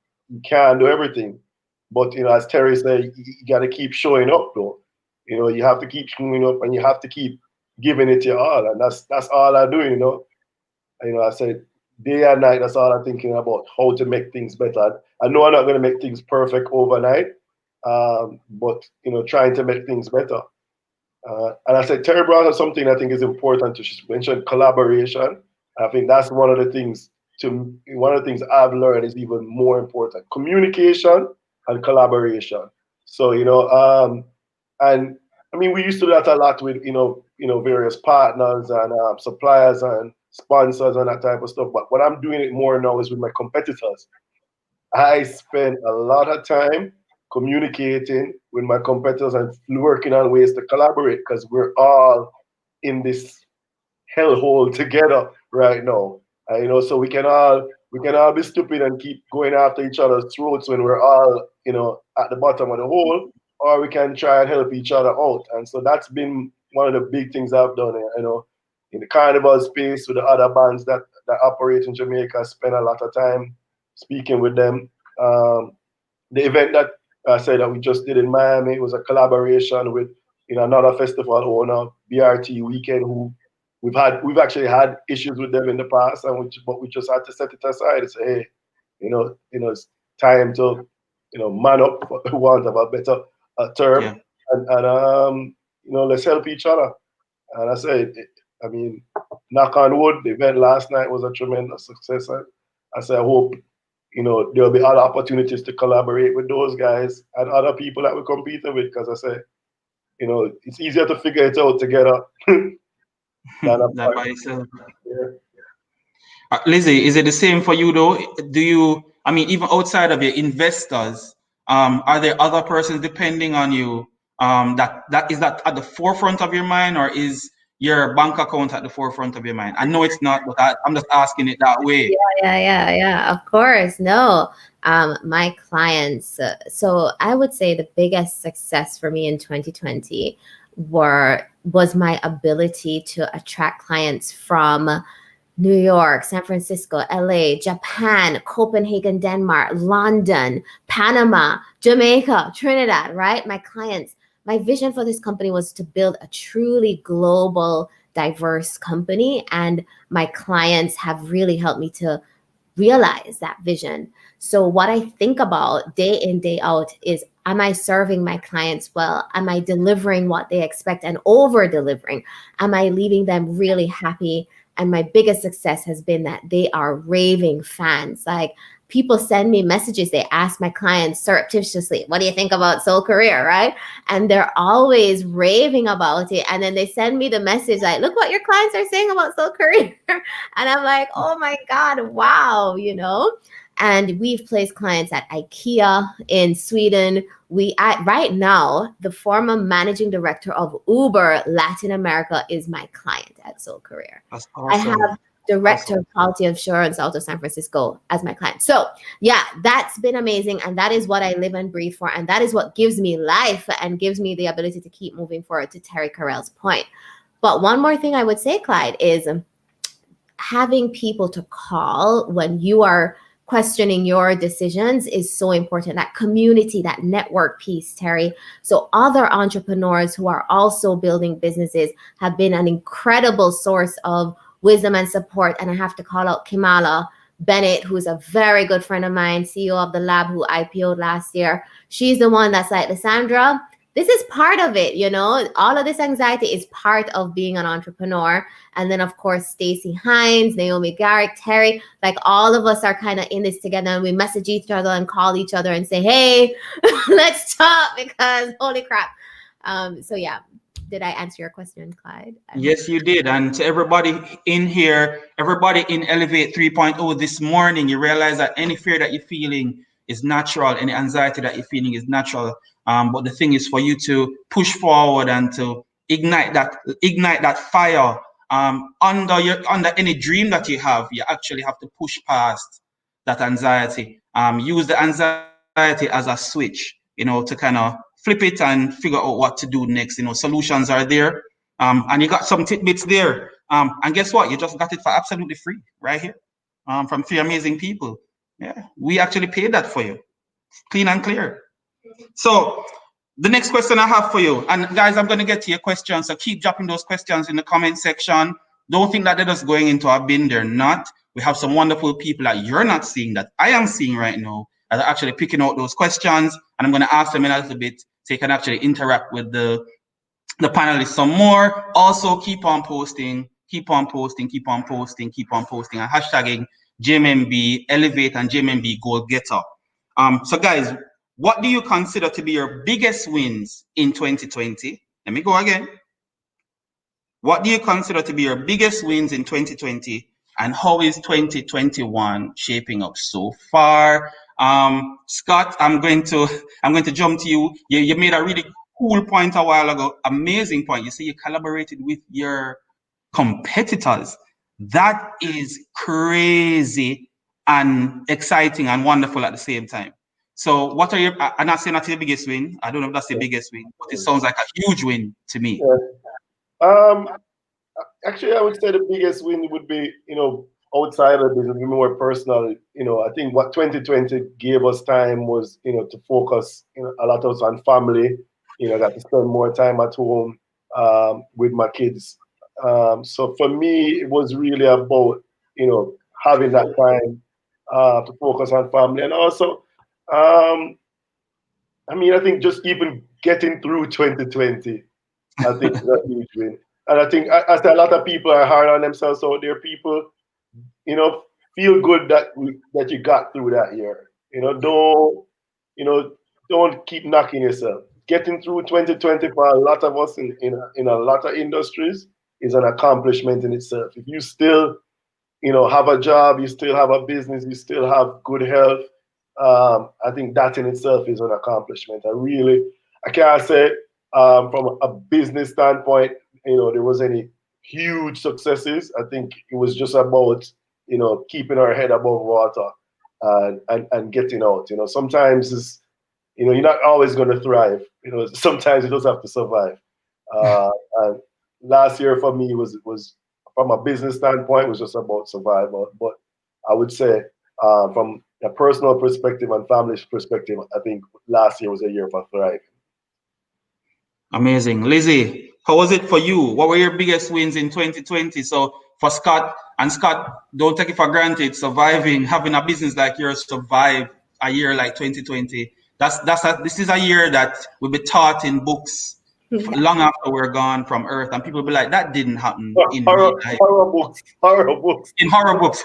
can't do everything. But, as Terry said, you got to keep showing up, though. You have to keep showing up and you have to keep giving it your all. And that's all I do, I said, day and night, that's all I'm thinking about, how to make things better. I know I'm not going to make things perfect overnight, but, trying to make things better. And I said, Terry brought up something I think is important to mention, collaboration. I think that's one of the things I've learned is even more important. Communication and collaboration. So, and I mean, we used to do that a lot with, various partners and suppliers and sponsors and that type of stuff. But what I'm doing it more now is with my competitors. I spend a lot of time communicating with my competitors and working on ways to collaborate because we're all in this hellhole together right now. So we can all be stupid and keep going after each other's throats when we're all, at the bottom of the hole, or we can try and help each other out. And so that's been one of the big things I've done, in the carnival space with the other bands that operate in Jamaica. I spend a lot of time speaking with them. The event that I said that we just did in Miami was a collaboration with another festival owner, BRT Weekend, who we've actually had issues with them in the past, but we just had to set it aside and say, hey, it's time to man up, for want of a better term, Yeah. and let's help each other. And I said, I mean, knock on wood, the event last night was a tremendous success. I said, I hope there'll be other opportunities to collaborate with those guys and other people that we're competing with, because I say, it's easier to figure it out together than That by itself. Yeah. Lizzie, is it the same for you though? Do you, I mean, even outside of your investors, are there other persons depending on you? That is that at the forefront of your mind, or is your bank account at the forefront of your mind? I know it's not, but I'm just asking it that way. Yeah. Of course, no. My clients. So I would say the biggest success for me in 2020 was my ability to attract clients from New York, San Francisco, LA, Japan, Copenhagen, Denmark, London, Panama, Jamaica, Trinidad, right? My clients, my vision for this company was to build a truly global, diverse company. And my clients have really helped me to realize that vision. So what I think about day in, day out is, am I serving my clients well? Am I delivering what they expect and over delivering? Am I leaving them really happy? And my biggest success has been that they are raving fans. Like, people send me messages. They ask my clients surreptitiously, what do you think about Soul Career, right? And they're always raving about it. And then they send me the message like, look what your clients are saying about Soul Career. And I'm like, oh my God, wow, And we've placed clients at IKEA in Sweden. Right now, the former managing director of Uber Latin America is my client at Soul Career. That's awesome. I have director of quality assurance out of San Francisco as my client. So yeah, that's been amazing. And that is what I live and breathe for. And that is what gives me life and gives me the ability to keep moving forward, to Terri-Karelle's point. But one more thing I would say, Clyde, is having people to call when you are questioning your decisions is so important. That community, that network piece, Terry. So other entrepreneurs who are also building businesses have been an incredible source of wisdom and support. And I have to call out Kimala Bennett, who's a very good friend of mine, CEO of the lab, who IPO'd last year. She's the one that's like, Lisandra, this is part of it, all of this anxiety is part of being an entrepreneur. And then of course, Stacey Hines, Naomi Garrick, Terry, like all of us are kind of in this together, and we message each other and call each other and say, hey, let's talk, because holy crap. So yeah, did I answer your question, Clyde? Yes, you did. And to everybody in here, everybody in Elevate 3.0 this morning, you realize that any fear that you're feeling, is natural. Any anxiety that you're feeling is natural. But the thing is for you to push forward and to ignite that fire. Under any dream that you have, you actually have to push past that anxiety. Use the anxiety as a switch, to kind of flip it and figure out what to do next. Solutions are there. And you got some tidbits there. And guess what? You just got it for absolutely free right here, from 3 amazing people. Yeah, we actually paid that for you, clean and clear. So the next question I have for you, and guys, I'm going to get to your questions, so keep dropping those questions in the comment section. Don't think that they're just going into a bin. They're not. We have some wonderful people that you're not seeing that I am seeing right now that are actually picking out those questions, and I'm going to ask them in a little bit so you can actually interact with the panelists some more. Also, keep on posting, and hashtagging JMMB Elevate and JMMB Goal Getter. So guys, what do you consider to be your biggest wins in 2020? Let me go again. What do you consider to be your biggest wins in 2020, and how is 2021 shaping up so far? Scott, I'm going to jump to you. You made a really cool point a while ago. Amazing point. You say you collaborated with your competitors. That is crazy and exciting and wonderful at the same time. So what are your, I'm not saying that's the biggest win. I don't know if that's the biggest win, but it sounds like a huge win to me. Actually, I would say the biggest win would be, outside of business, more personal. I think what 2020 gave us time was, to focus, a lot of us on family. I got to spend more time at home with my kids. So for me, it was really about, having that time to focus on family. And also, I think just even getting through 2020, I think is a huge win. And I think I say a lot of people are hard on themselves out there. People, feel good that you got through that year. Don't keep knocking yourself. Getting through 2020 for a lot of us in a lot of industries is an accomplishment in itself. If you still, have a job, you still have a business, you still have good health, I think that in itself is an accomplishment. I can't say from a business standpoint, there was any huge successes. I think it was just about, keeping our head above water and getting out. Sometimes it's, you're not always going to thrive. Sometimes you just have to survive. And last year for me was from a business standpoint, was just about survival. But I would say from a personal perspective and family perspective, I think last year was a year for thriving. Amazing. Lizzie, how was it for you? What were your biggest wins in 2020? So for Scott, don't take it for granted, surviving, having a business like yours survive a year like 2020. This is a year that will be taught in books long after we're gone from Earth, and people will be like, that didn't happen in real life. Horror books. In horror books.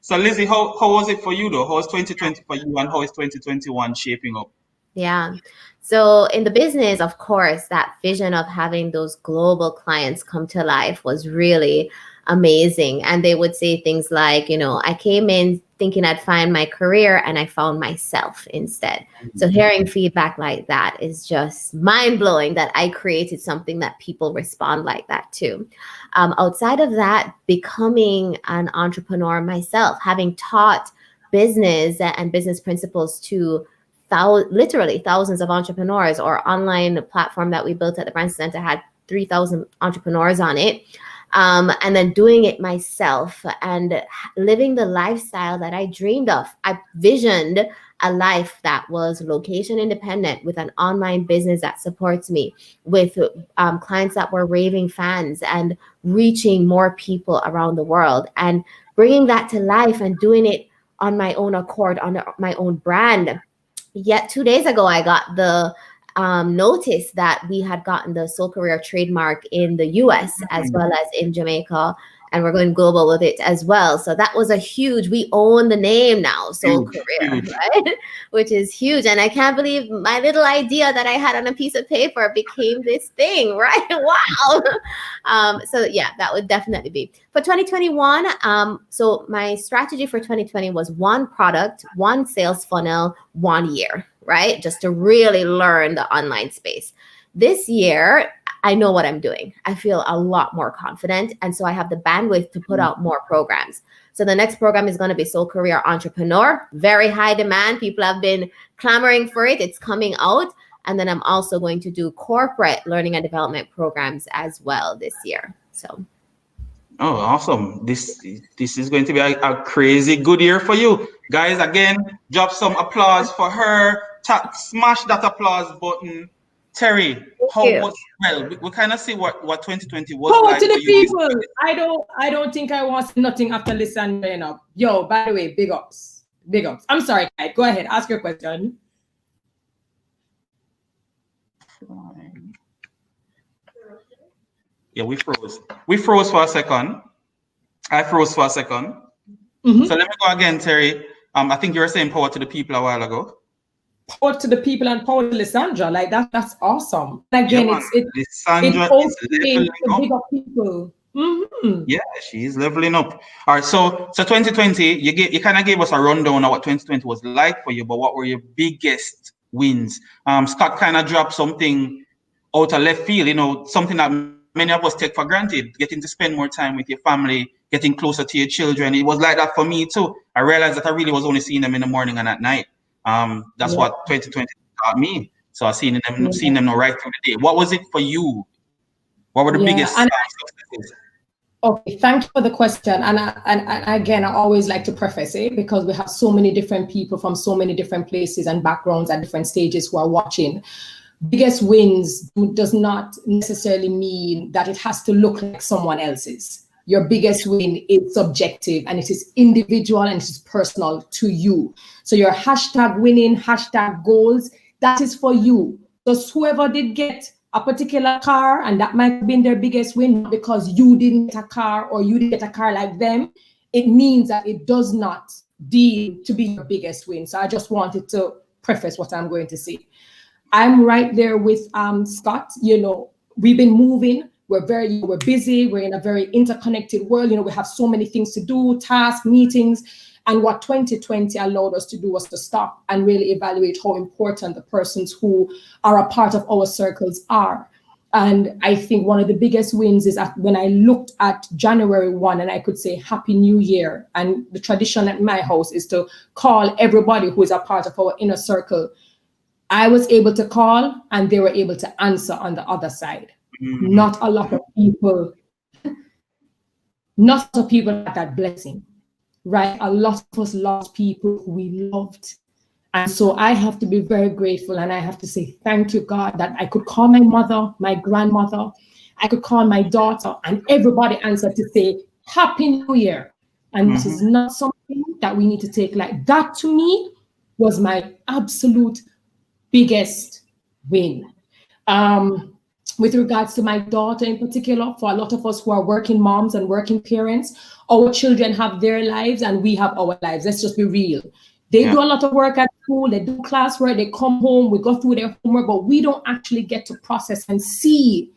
So Lizzie, how was it for you though? How was 2020 for you, and how is 2021 shaping up? Yeah. So in the business, of course, that vision of having those global clients come to life was really amazing. And they would say things like, I came in thinking I'd find my career and I found myself instead. So hearing feedback like that is just mind blowing, that I created something that people respond like that too. Outside of that, becoming an entrepreneur myself, having taught business and business principles to literally thousands of entrepreneurs. Our online platform that we built at the Branson Center had 3,000 entrepreneurs on it. And then doing it myself and living the lifestyle that I dreamed of. I visioned a life that was location independent, with an online business that supports me, with clients that were raving fans, and reaching more people around the world, and bringing that to life and doing it on my own accord, on my own brand. Yet 2 days ago, I got the notice that we had gotten the Soul Career trademark in the US as well as in Jamaica and we're going global with it as well. So that was we own the name now, Soul Career, right? Which is huge. And I can't believe my little idea that I had on a piece of paper became this thing, right? Wow. So yeah, that would definitely be. For 2021, so my strategy for 2020 was one product, one sales funnel, 1 year, right? Just to really learn the online space. This year, I know what I'm doing. I feel a lot more confident. And so I have the bandwidth to put out more programs. So the next program is going to be Soul Career Entrepreneur. Very high demand. People have been clamoring for it. It's coming out. And then I'm also going to do corporate learning and development programs as well this year. So. Oh, awesome. This is going to be a crazy good year for you. Guys, again, drop some applause for her. Smash that applause button. Terri, we kind of see what 2020 was like to the for you. People. I don't think I want nothing after Lisandra. Yo, by the way, big ups. I'm sorry, Kate. Go ahead, ask your question. Yeah, we froze. We froze for a second. I froze for a second. Mm-hmm. So let me go again, Terri. I think you were saying power to the people a while ago. Power to the people and power to Lisandra. Like that's awesome. Again, Lisandra it's is okay to bigger people. Mm-hmm. Yeah, she's leveling up. All right, so 2020, you kind of gave us a rundown of what 2020 was like for you, but what were your biggest wins? Scott kind of dropped something out of left field, something that many of us take for granted, getting to spend more time with your family, getting closer to your children. It was like that for me too. I realized that I really was only seeing them in the morning and at night. That's what 2020 taught me. So I seen them now right through the day. What was it for you? What were the biggest successes? Okay, thank you for the question. And again, I always like to preface it because we have so many different people from so many different places and backgrounds at different stages who are watching. Biggest wins does not necessarily mean that it has to look like someone else's. Your biggest win is subjective and it is individual and it is personal to you. So your hashtag winning, hashtag goals, that is for you. Just whoever did get a particular car, and that might have been their biggest win because you didn't get a car or you didn't get a car like them, it means that it does not deem to be your biggest win. So I just wanted to preface what I'm going to say. I'm right there with Scott. We've been moving. We're busy. We're in a very interconnected world. We have so many things to do, tasks, meetings. And what 2020 allowed us to do was to stop and really evaluate how important the persons who are a part of our circles are. And I think one of the biggest wins is that when I looked at January 1 and I could say Happy New Year, and the tradition at my house is to call everybody who is a part of our inner circle. I was able to call and they were able to answer on the other side. Mm-hmm. Not a lot of people had that blessing. Right, a lot of us lost people who we loved. And so I have to be very grateful and I have to say thank you, God, that I could call my mother, my grandmother, I could call my daughter, and everybody answered to say Happy New Year. And this is not something that we need to take like that. To me was my absolute biggest win. With regards to my daughter in particular, for a lot of us who are working moms and working parents, our children have their lives and we have our lives. Let's just be real. They do a lot of work at school, they do classwork, they come home, we go through their homework, but we don't actually get to process and see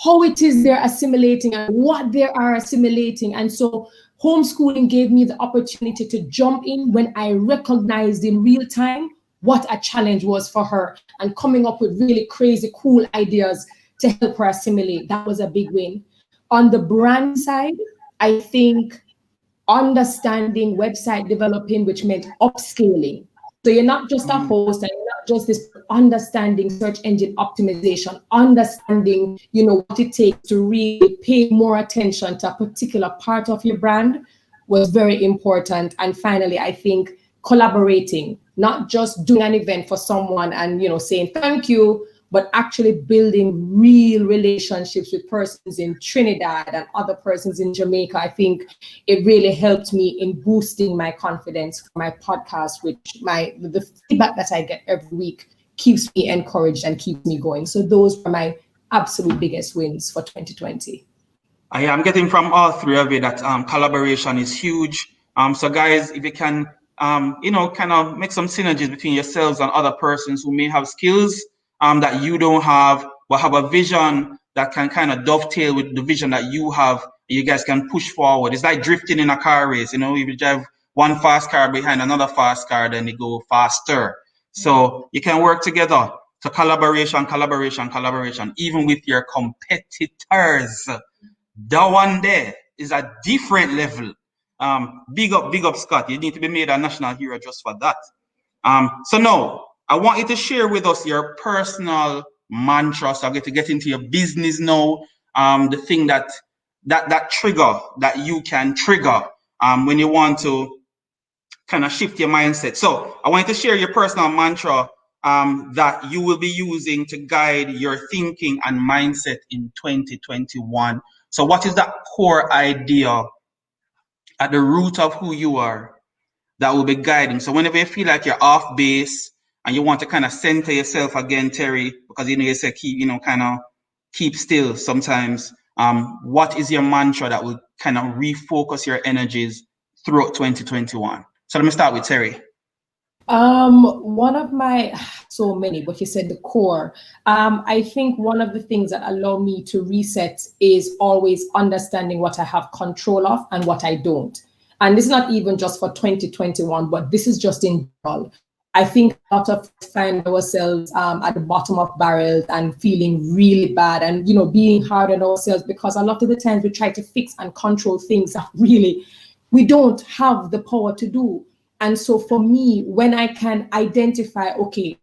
how it is they're assimilating and what they are assimilating. And so homeschooling gave me the opportunity to jump in when I recognized in real time what a challenge was for her and coming up with really crazy, cool ideas to help her assimilate. That was a big win. On the brand side, I think understanding website developing, which meant upscaling. So you're not just a host and you're not just this, understanding search engine optimization, understanding, what it takes to really pay more attention to a particular part of your brand was very important. And finally, I think collaborating, not just doing an event for someone and, saying thank you, but actually building real relationships with persons in Trinidad and other persons in Jamaica. I think it really helped me in boosting my confidence for my podcast, which the feedback that I get every week keeps me encouraged and keeps me going. So those were my absolute biggest wins for 2020. I am getting from all three of you that collaboration is huge. So guys, if you can, kind of make some synergies between yourselves and other persons who may have skills that you don't have, but have a vision that can kind of dovetail with the vision that you have. You guys can push forward. It's like drifting in a car race. If you drive one fast car behind another fast car, then you go faster. So you can work together. So collaboration, even with your competitors. That one there is a different level. Big up, Scott. You need to be made a national hero just for that. So now, I want you to share with us your personal mantra. So I get to get into your business now. The thing that trigger that you can trigger when you want to kind of shift your mindset. So I want you to share your personal mantra that you will be using to guide your thinking and mindset in 2021. So what is that core idea at the root of who you are that will be guiding? So whenever you feel like you're off base and you want to kind of center yourself again, Terry, because you say keep still sometimes. What is your mantra that will kind of refocus your energies throughout 2021? So let me start with Terry. One of my, so many, but you said the core. I think one of the things that allow me to reset is always understanding what I have control of and what I don't. And this is not even just for 2021, but this is just in general. I think a lot of us find ourselves at the bottom of barrels and feeling really bad and, being hard on ourselves because a lot of the times we try to fix and control things that really we don't have the power to do. And so for me, when I can identify, okay,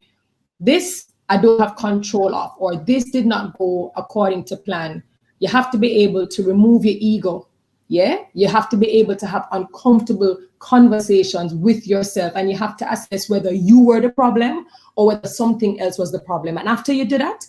this I don't have control of, or this did not go according to plan, you have to be able to remove your ego. Yeah, you have to be able to have uncomfortable conversations with yourself, and you have to assess whether you were the problem or whether something else was the problem. And after you do that,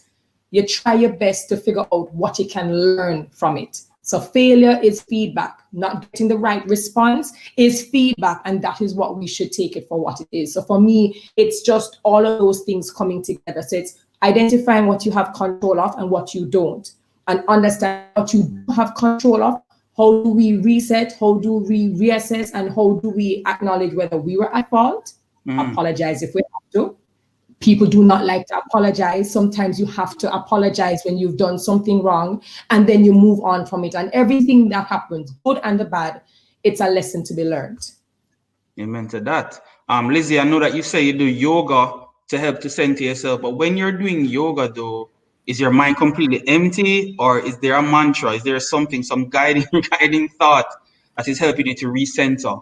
you try your best to figure out what you can learn from it. So failure is feedback. Not getting the right response is feedback, and that is what we should take it for what it is. So for me, it's just all of those things coming together. So it's identifying what you have control of and what you don't, and understand what you do have control of. How do we reset? How do we reassess? And how do we acknowledge whether we were at fault? Apologize if we have to. People do not like to apologize. Sometimes you have to apologize when you've done something wrong, and then you move on from it. And everything that happens, good and the bad, it's a lesson to be learned. Amen to that. Lizzie, I know that you say you do yoga to help to center yourself, but when you're doing yoga though, is your mind completely empty, or is there a mantra? Is there something, some guiding thought that is helping you to recenter?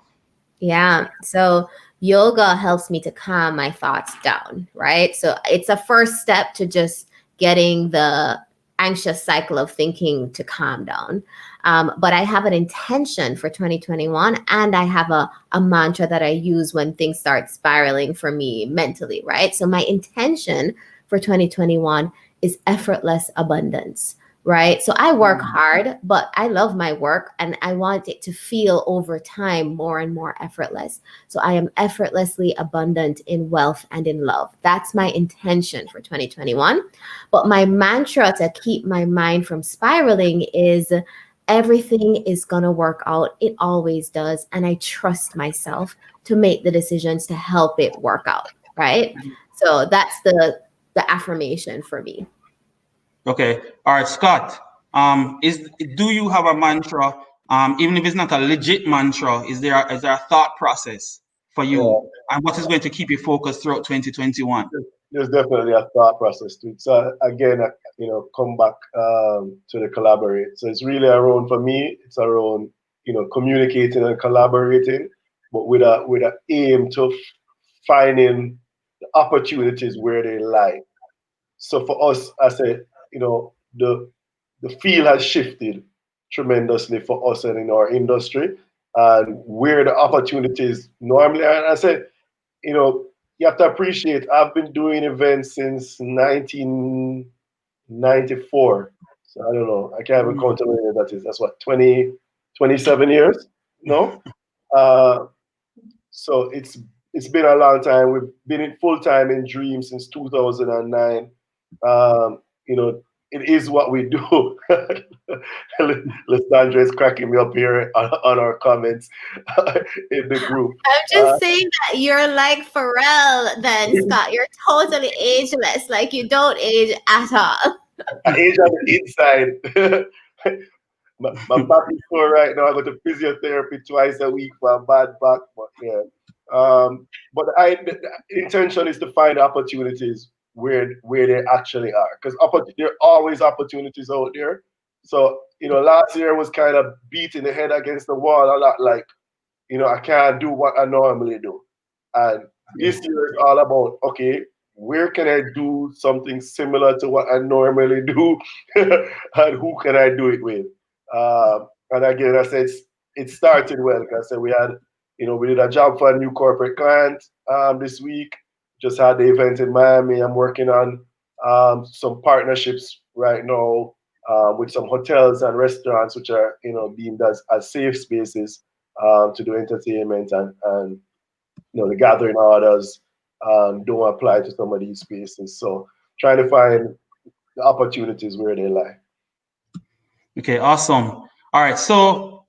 Yeah. So yoga helps me to calm my thoughts down, right? So it's a first step to just getting the anxious cycle of thinking to calm down. But I have an intention for 2021, and I have a mantra that I use when things start spiraling for me mentally, right? So my intention for 2021 is effortless abundance. Right. So I work hard, but I love my work and I want it to feel over time more and more effortless. So I am effortlessly abundant in wealth and in love. That's my intention for 2021. But my mantra to keep my mind from spiraling is everything is going to work out. It always does. And I trust myself to make the decisions to help it work out. Right. So that's the affirmation for me. Okay. All right, Scott. Do you have a mantra? Even if it's not a legit mantra, is there a thought process for you? And what is going to keep you focused throughout 2021? There's definitely a thought process to it. So again, come back to the collaborate. So it's really around, for me, it's around, communicating and collaborating, but with a aim to finding the opportunities where they lie. So for us, I said, the field has shifted tremendously for us and in our industry, and where the opportunities normally are. And I said, you have to appreciate, I've been doing events since 1994. So I don't know, I can't even count how many that is. That's what, 27 years? No? So it's been a long time. We've been in full time in Dream since 2009. it is what we do. Lisandra is cracking me up here on our comments in the group. I'm just saying that you're like Pharrell then, Scott. You're totally ageless. Like you don't age at all. I age on the inside. My back is sore right now. I go to physiotherapy twice a week for a bad back. But yeah. But the intention is to find opportunities where they actually are, because there are always opportunities out there. So last year was kind of beating the head against the wall a lot, like I can't do what I normally do. And this year is all about, okay, where can I do something similar to what I normally do, and who can I do it with? And again, I said it started well, because I said we had. We did a job for a new corporate client this week. Just had the event in Miami. I'm working on some partnerships right now with some hotels and restaurants, which are deemed as safe spaces to do entertainment, and the gathering orders don't apply to some of these spaces. So trying to find the opportunities where they lie. Okay, awesome. All right, so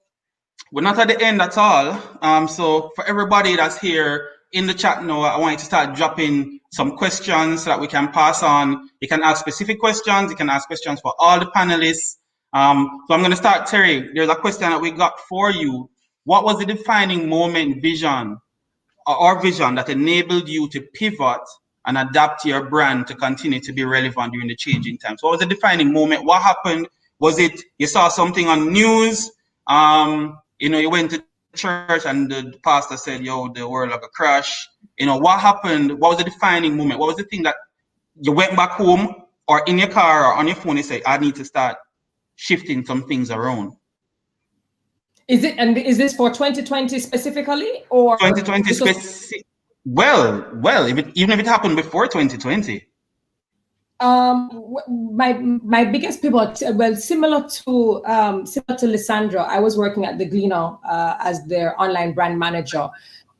we're not at the end at all. So for everybody that's here in the chat now, I want you to start dropping some questions so that we can pass on. You can ask specific questions. You can ask questions for all the panelists. So I'm going to start, Terri. There's a question that we got for you. What was the defining moment, vision, or vision that enabled you to pivot and adapt your brand to continue to be relevant during the changing times? What was the defining moment? What happened? Was it you saw something on news? You went to church and the pastor said, yo, the world like a crash. What happened? What was the defining moment? What was the thing that you went back home or in your car or on your phone and say, I need to start shifting some things around? Is this for 2020 specifically, or 2020 specific? Well, even if it happened before 2020. My biggest pivot, well, similar to Lisandra, I was working at the Gleaner as their online brand manager,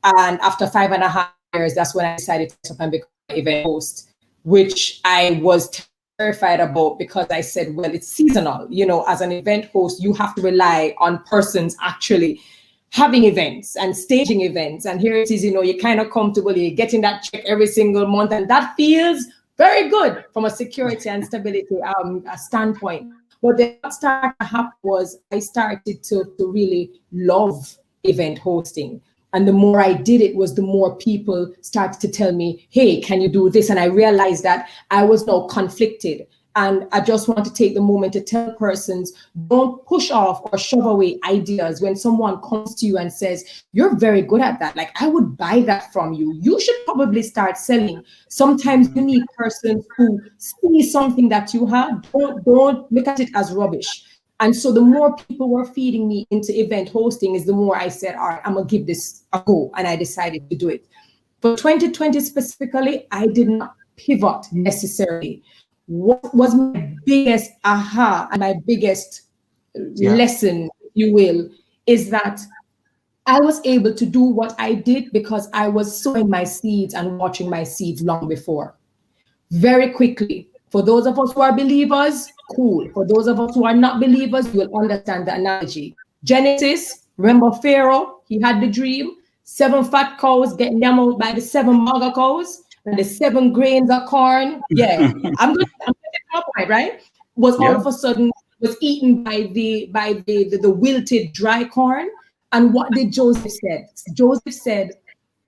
and after 5.5 years, that's when I decided to become an event host, which I was terrified about, because I said, well, it's seasonal. As an event host, you have to rely on persons actually having events and staging events, and here it is, you're kind of comfortable, you're getting that check every single month, and that feels very good from a security and stability standpoint. But then what started to happen was I started to really love event hosting. And the more I did it was the more people started to tell me, hey, can you do this? And I realized that I was now conflicted. And I just want to take the moment to tell persons, don't push off or shove away ideas when someone comes to you and says, you're very good at that. Like, I would buy that from you. You should probably start selling. Sometimes you need persons who see something that you have. Don't look at it as rubbish. And so the more people were feeding me into event hosting is the more I said, all right, I'm going to give this a go. And I decided to do it. For 2020 specifically, I did not pivot necessarily. What was my biggest aha and my biggest lesson, if you will, is that I was able to do what I did because I was sowing my seeds and watching my seeds long before. Very quickly. For those of us who are believers, cool. For those of us who are not believers, you will understand the analogy. Genesis, remember Pharaoh, he had the dream. 7 fat cows getting yammered by the 7 maga cows. And the 7 grains of corn, I'm getting my point, right? Was all of a sudden was eaten by the wilted dry corn. And what did Joseph say? Joseph said,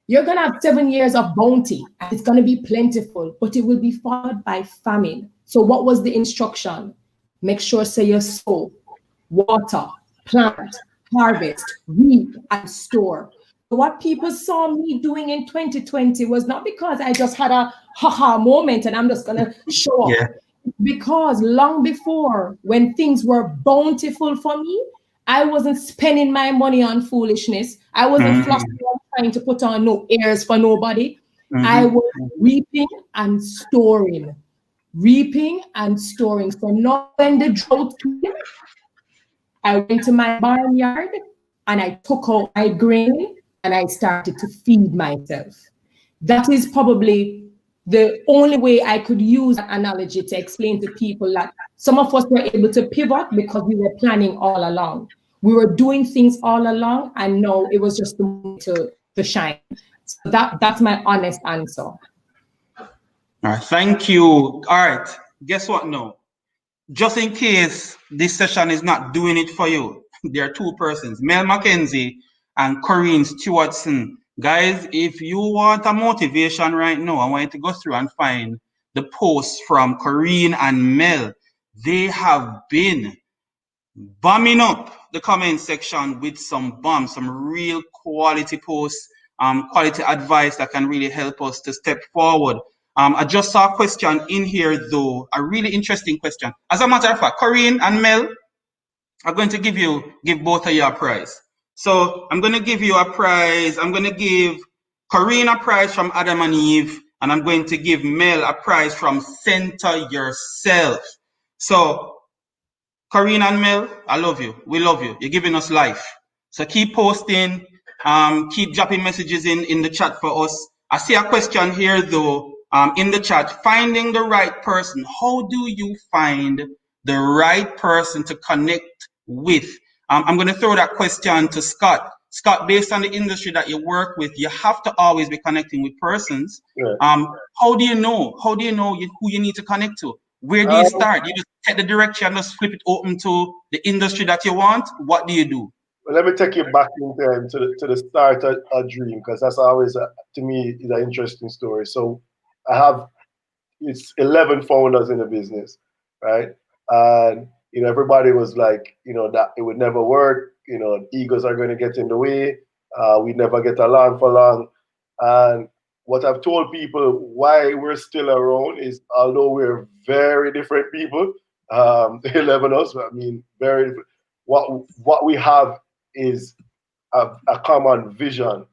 you're gonna have 7 years of bounty, and it's gonna be plentiful, but it will be followed by famine. So what was the instruction? Make sure you sow, water, plant, harvest, reap, and store. What people saw me doing in 2020 was not because I just had a haha moment and I'm just gonna show up. Yeah. Because long before, when things were bountiful for me, I wasn't spending my money on foolishness. I wasn't flossing and trying to put on no airs for nobody. I was reaping and storing. Reaping and storing. So not when the drought came, I went to my barnyard and I took out my grain and I started to feed myself. That is probably the only way I could use that analogy to explain to people that some of us were able to pivot because we were planning all along. We were doing things all along, and no, it was just the moment to shine. So that's my honest answer. All right, thank you. All right, guess what now? Just in case this session is not doing it for you, there are two persons, Mel McKenzie and Corinne Stewardson. Guys, if you want a motivation right now, I want you to go through and find the posts from Corinne and Mel. They have been bombing up the comment section with some bombs, some real quality posts, quality advice that can really help us to step forward. I just saw a question in here though, a really interesting question. As a matter of fact, Corinne and Mel are going to give both of you a prize. So I'm going to give you a prize. I'm going to give Corinne a prize from Adam and Eve, and I'm going to give Mel a prize from Center Yourself. So Corinne and Mel, I love you. We love you. You're giving us life. So keep posting, keep dropping messages in the chat for us. I see a question here though, in the chat. Finding the right person. How do you find the right person to connect with? I'm going to throw that question to Scott. Scott, based on the industry that you work with, you have to always be connecting with persons. Yeah. How do you know? How do you know who you need to connect to? Where do you start? You just take the direction, just flip it open to the industry that you want. What do you do? Well, let me take you back in time to the start of a dream, because that's always, to me, is an interesting story. So it's 11 founders in the business, right? And, everybody was like, that it would never work. Egos are going to get in the way. We'd never get along for long. And what I've told people why we're still around is, although we're very different people, 11 of us, very different. What we have is a common vision.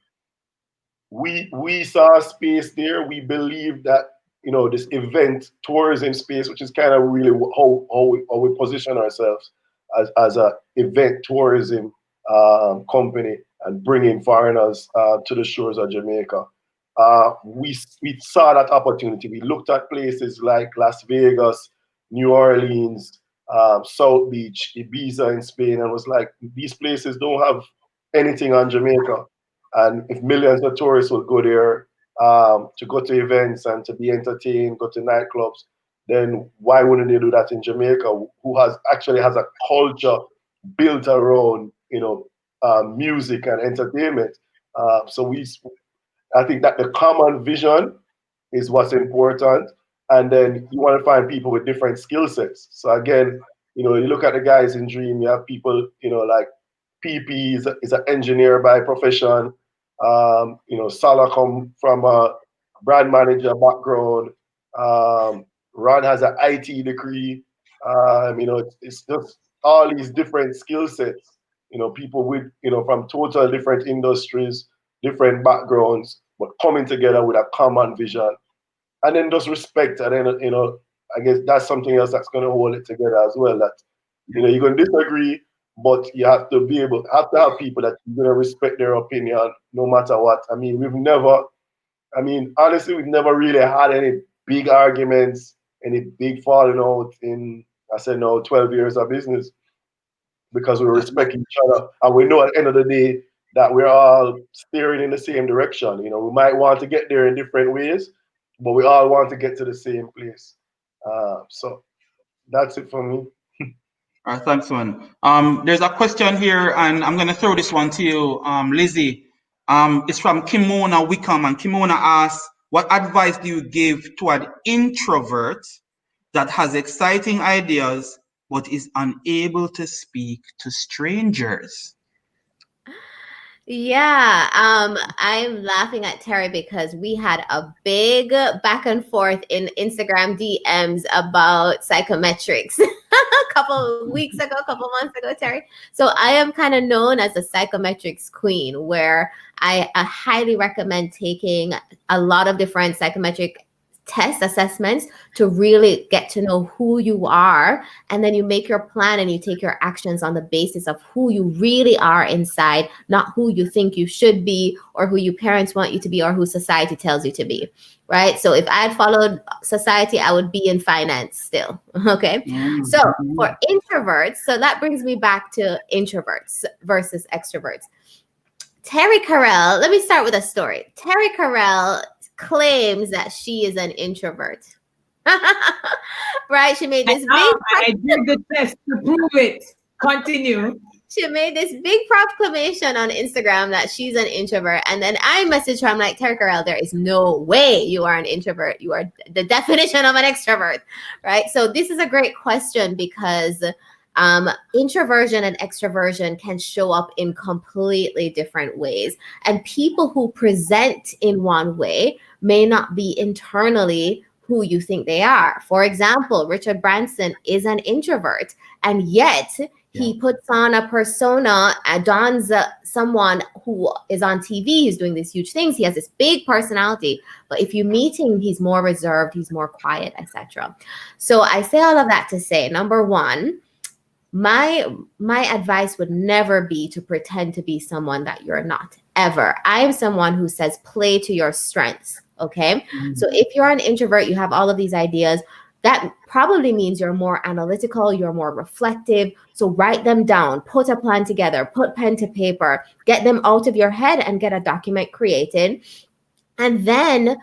We saw a space there. We believe that this event tourism space, which is kind of really how we position ourselves as a event tourism company and bringing foreigners to the shores of Jamaica. We saw that opportunity. We looked at places like Las Vegas, New Orleans, South Beach, Ibiza in Spain, and was like, these places don't have anything on Jamaica. And if millions of tourists will go there to go to events and to be entertained, go to nightclubs, then why wouldn't they do that in Jamaica, who actually has a culture built around music and entertainment? I think that the common vision is what's important, and then you want to find people with different skill sets. So again, you look at the guys in Dream. You have people, like PP is an engineer by profession. Salah come from a brand manager background. Ron has an IT degree. It's just all these different skill sets. People with from total different industries, different backgrounds, but coming together with a common vision, and then just respect. And then I guess that's something else that's going to hold it together as well. That you're going to disagree, but you have to have people that you're going to respect their opinion no matter what. Honestly, we've never really had any big arguments, any big falling out in 12 years of business, because we respect each other, and we know at the end of the day that we're all steering in the same direction. We might want to get there in different ways, but we all want to get to the same place. So that's it for me. All right, thanks, man. There's a question here, and I'm going to throw this one to you, Lizzie. It's from Kimona Wickham, and Kimona asks, what advice do you give to an introvert that has exciting ideas but is unable to speak to strangers? Yeah, I'm laughing at Terry because we had a big back and forth in Instagram DMs about psychometrics a couple weeks ago, a couple months ago, Terry. So I am kind of known as a psychometrics queen, where I highly recommend taking a lot of different psychometric tests, assessments to really get to know who you are. And then you make your plan and you take your actions on the basis of who you really are inside, not who you think you should be or who your parents want you to be or who society tells you to be, right? So if I had followed society, I would be in finance still, okay? So for introverts, so that brings me back to introverts versus extroverts. Terri-Karelle, let me start with a story. Terri-Karelle claims that she is an introvert. Right? She made this I did the test to prove it. Continue. She made this big proclamation on Instagram that she's an introvert. And then I messaged her. I'm like, Terri-Karelle, there is no way you are an introvert. You are the definition of an extrovert, right? So this is a great question because introversion and extroversion can show up in completely different ways. And people who present in one way may not be internally who you think they are. For example, Richard Branson is an introvert, and yet he puts on a persona, dons someone who is on TV, he's doing these huge things, he has this big personality, but if you meet him, he's more reserved, he's more quiet, etc. So I say all of that to say, number one, my advice would never be to pretend to be someone that you're not, ever. I am someone who says play to your strengths, okay? So if you're an introvert, you have all of these ideas, that probably means you're more analytical, you're more reflective. So write them down, put a plan together, put pen to paper, get them out of your head and get a document created. And then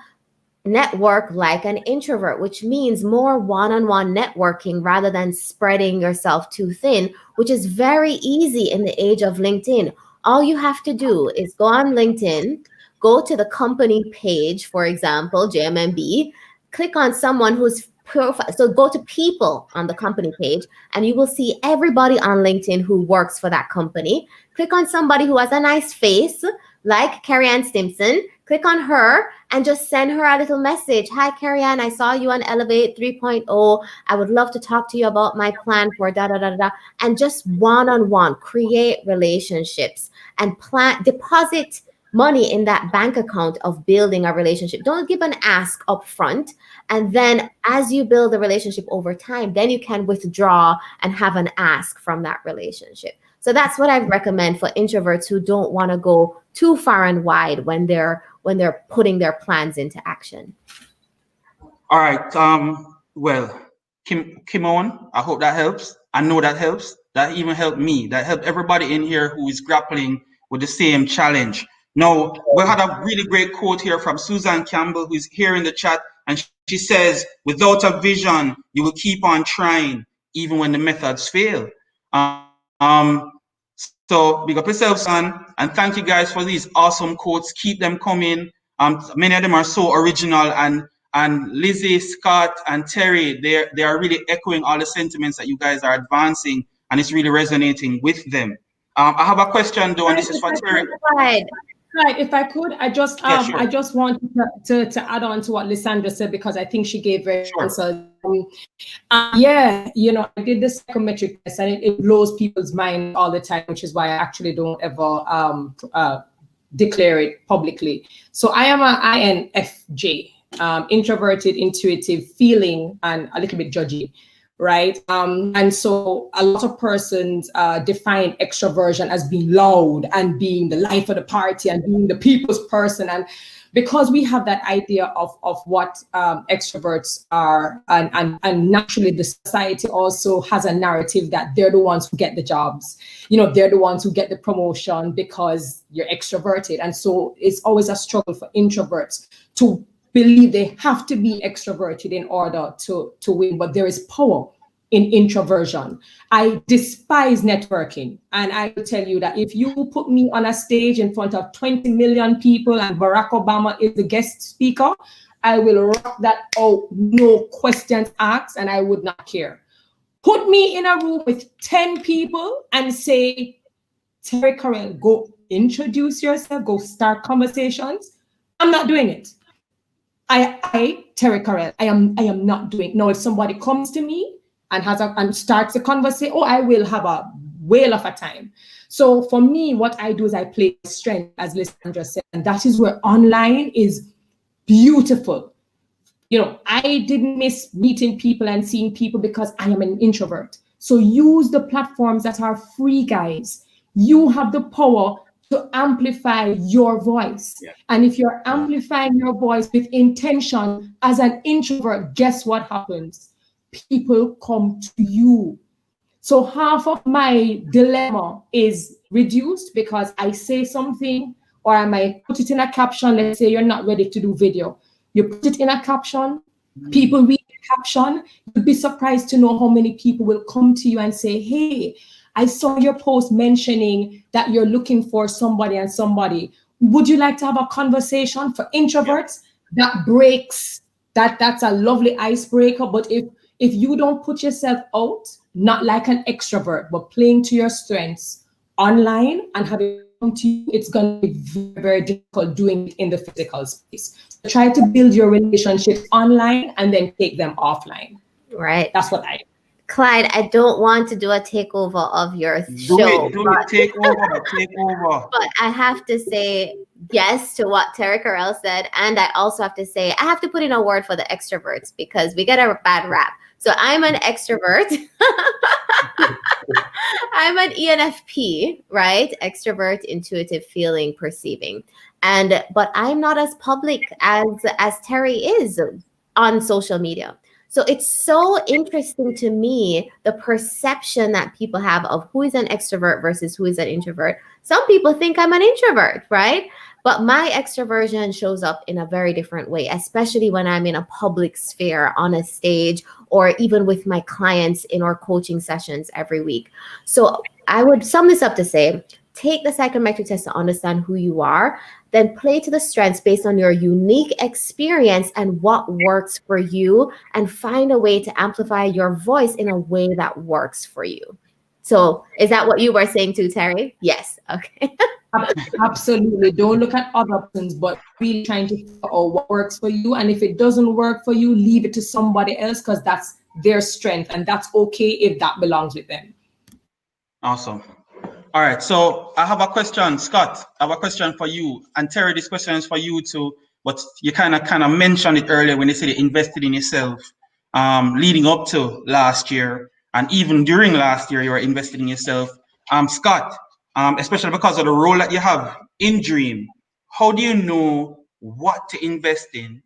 network like an introvert, which means more one-on-one networking rather than spreading yourself too thin, which is very easy in the age of LinkedIn. All you have to do is go on LinkedIn, go to the company page, for example, JMMB, click on someone who's profile. So go to people on the company page and you will see everybody on LinkedIn who works for that company. Click on somebody who has a nice face, like Carrie-Ann Stimson. Click on her and just send her a little message. Hi, Carrie-Ann, I saw you on Elevate 3.0. I would love to talk to you about my plan for da-da-da-da. And just one-on-one, create relationships and deposit money in that bank account of building a relationship. Don't give an ask up front. And then as you build a relationship over time, then you can withdraw and have an ask from that relationship. So that's what I recommend for introverts who don't want to go too far and wide when they're putting their plans into action. All right. Well, Kimon, I hope that helps. I know that helps. That even helped me. That helped everybody in here who is grappling with the same challenge. Now, we had a really great quote here from Susan Campbell, who's here in the chat, and she says, without a vision, you will keep on trying, even when the methods fail. So big up yourself, son, and thank you guys for these awesome quotes. Keep them coming. Many of them are so original, and Lizzie, Scott, and Terry, they are really echoing all the sentiments that you guys are advancing, and it's really resonating with them. I have a question though, and this is for Terry. Right, if I could, I just Sure. I just want to add on to what Lisandra said, because I think she gave very answers. Yeah, I did the psychometric test and it blows people's mind all the time, which is why I actually don't ever declare it publicly. So I am an INFJ, introverted, intuitive, feeling, and a little bit judgy. Right. And so a lot of persons define extroversion as being loud and being the life of the party and being the people's person. And because we have that idea of what extroverts are, and naturally the society also has a narrative that they're the ones who get the jobs, they're the ones who get the promotion because you're extroverted. And so it's always a struggle for introverts to believe they have to be extroverted in order to win, but there is power in introversion. I despise networking, and I will tell you that if you put me on a stage in front of 20 million people and Barack Obama is the guest speaker, I will rock that out, no questions asked, and I would not care. Put me in a room with 10 people and say, Terri-Karelle, go introduce yourself, go start conversations. I'm not doing it. Terri-Karelle, I am not doing. No, if somebody comes to me and starts a conversation, I will have a whale of a time. So for me, what I do is I play strength, as Lisandra said, and that is where online is beautiful. I didn't miss meeting people and seeing people because I am an introvert. So use the platforms that are free, guys. You have the power to amplify your voice. Yeah. And if you're amplifying your voice with intention as an introvert, guess what happens? People come to you. So half of my dilemma is reduced because I say something, or I might put it in a caption. Let's say you're not ready to do video. You put it in a caption, people read the caption. You'd be surprised to know how many people will come to you and say, hey, I saw your post mentioning that you're looking for somebody and somebody. Would you like to have a conversation? For introverts, that breaks, that's a lovely icebreaker. But if you don't put yourself out, not like an extrovert, but playing to your strengths online and having come to you, it's going to be very, very difficult doing it in the physical space. So try to build your relationships online and then take them offline. Right. That's what I do. Clyde, I don't want to do a takeover of your show. Take over. But I have to say yes to what Terri-Karelle said. And I also have to say, I have to put in a word for the extroverts because we get a bad rap. So I'm an extrovert. I'm an ENFP, right? Extrovert, intuitive, feeling, perceiving. But I'm not as public as Terri is on social media. So it's so interesting to me, the perception that people have of who is an extrovert versus who is an introvert. Some people think I'm an introvert, right? But my extroversion shows up in a very different way, especially when I'm in a public sphere, on a stage, or even with my clients in our coaching sessions every week. So I would sum this up to say, take the psychometric test to understand who you are, then play to the strengths based on your unique experience and what works for you, and find a way to amplify your voice in a way that works for you. So is that what you were saying too, Terri? Yes. Okay. Absolutely. Don't look at other options, but really trying to figure out what works for you. And if it doesn't work for you, leave it to somebody else because that's their strength. And that's okay if that belongs with them. Awesome. All right. So I have a question, Scott. I have a question for you. And Terri, this question is for you too. But you kind of mentioned it earlier when you said you invested in yourself leading up to last year. And even during last year, you were invested in yourself. Scott, especially because of the role that you have in Dream, how do you know what to invest in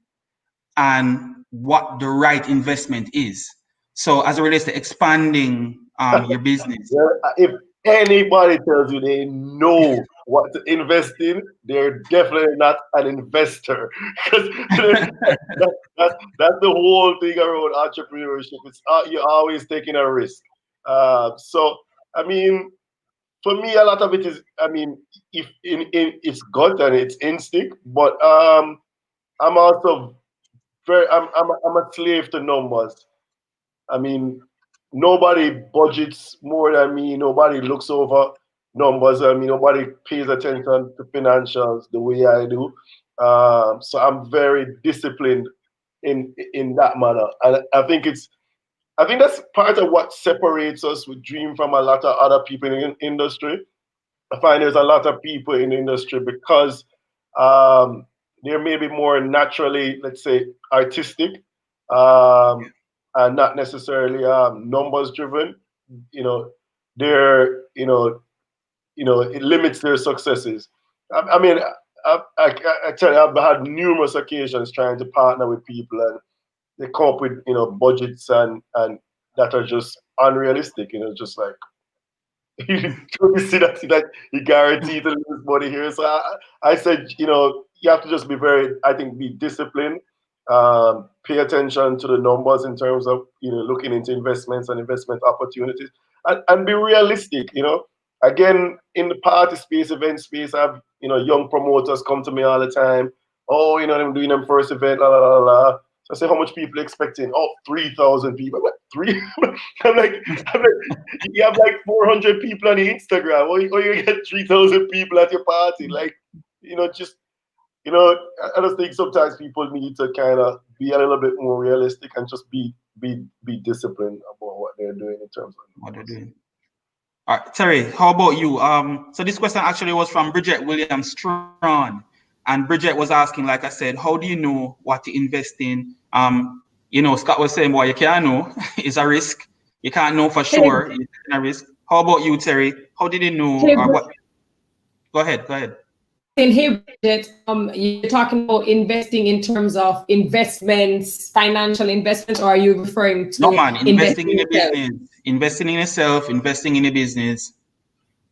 and what the right investment is? So as it relates to expanding your business. If anybody tells you they know what to invest in, they're definitely not an investor. Because that's the whole thing around entrepreneurship. It's you're always taking a risk. So I mean, for me, a lot of it is, I mean, if in it's gut and it's instinct, but I'm also I'm a slave to numbers. I mean, nobody budgets more than me. Nobody looks over numbers. I mean, nobody pays attention to financials the way I do. So I'm very disciplined in that manner, and I think that's part of what separates us with Dream from a lot of other people in the industry. I find there's a lot of people in the industry because they're maybe more naturally, let's say, artistic. And not necessarily numbers driven. You know, they're it limits their successes. I mean, I tell you, I've had numerous occasions trying to partner with people, and they come up with budgets and that are just unrealistic. Just like you see that you guarantee to lose money here. So I said, you have to just be be disciplined. Pay attention to the numbers in terms of looking into investments and investment opportunities, and be realistic. Again, in the party space, event space, I have young promoters come to me all the time. Oh, I'm doing them first event, la la la la. So I say, how much people expecting? Oh, 3,000 people. I'm like, three? I'm like, you have like 400 people on the Instagram. Or you get 3,000 people at your party. Like, just I just think sometimes people need to kind of be a little bit more realistic and just be disciplined about what they're doing in terms of what they're doing. All right, Terri, how about you? So this question actually was from Bridget Williams Strawn, and Bridget was asking, like I said, how do you know what to invest in You know, Scott was saying, boy, you can't know. It's a risk. You can't know for sure. It's a risk. How about you, Terry? How did you know? Or what? Go ahead. Go ahead. In here, Bridget, you're talking about investing in terms of investments, financial investments, or are you referring to no, man, investing in a yourself? business, investing in yourself, investing in a business.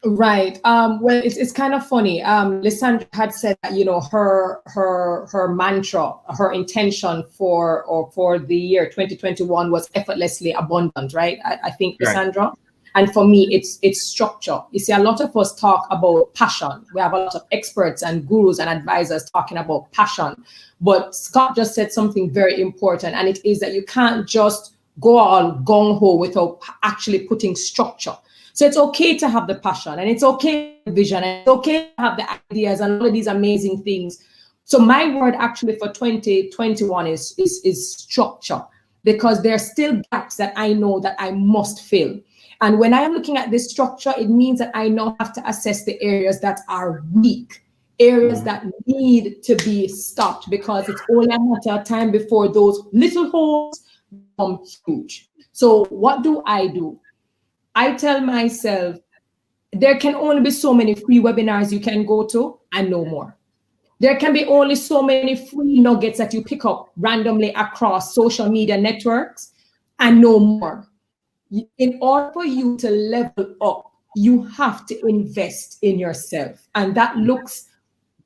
Right. Well, it's kind of funny. Lisandra had said that, you know, her mantra, her intention for the year 2021 was effortlessly abundant, right? I think, Lisandra. Right. And for me, it's structure. You see, a lot of us talk about passion. We have a lot of experts and gurus and advisors talking about passion. But Scott just said something very important, and it is that you can't just go all gung-ho without actually putting structure. So it's okay to have the passion, and it's okay to have the vision, and it's okay to have the ideas and all of these amazing things. So my word actually for 2021 is structure, because there are still gaps that I know that I must fill. And when I am looking at this structure, it means that I now have to assess the areas that are weak, areas that need to be stopped, because it's only a matter of time before those little holes become huge. So what do? I tell myself, there can only be so many free webinars you can go to and no more. There can be only so many free nuggets that you pick up randomly across social media networks and no more. In order for you to level up, you have to invest in yourself. And that looks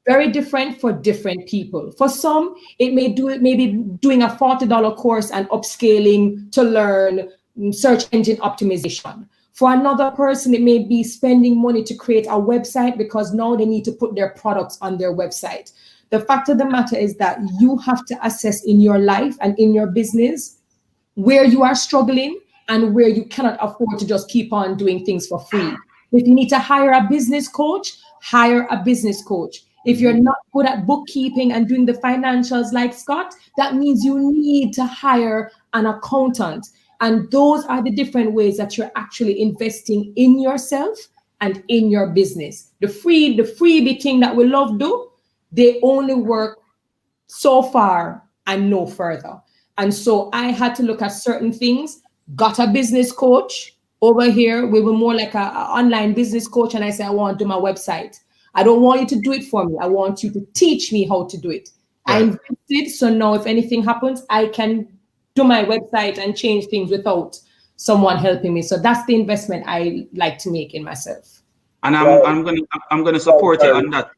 very different for different people. For some, it may be doing a $40 course and upscaling to learn search engine optimization. For another person, it may be spending money to create a website because now they need to put their products on their website. The fact of the matter is that you have to assess in your life and in your business where you are struggling and where you cannot afford to just keep on doing things for free. If you need to hire a business coach, hire a business coach. If you're not good at bookkeeping and doing the financials like Scott, that means you need to hire an accountant. And those are the different ways that you're actually investing in yourself and in your business. The freebie thing that we love do, they only work so far and no further. And so I had to look at certain things, got a business coach over here. We were more like an online business coach. And I said, I want to do my website. I don't want you to do it for me. I want you to teach me how to do it. Right. I invested, so now if anything happens, I can do my website and change things without someone helping me. So that's the investment I like to make in myself. And I'm gonna support you on that.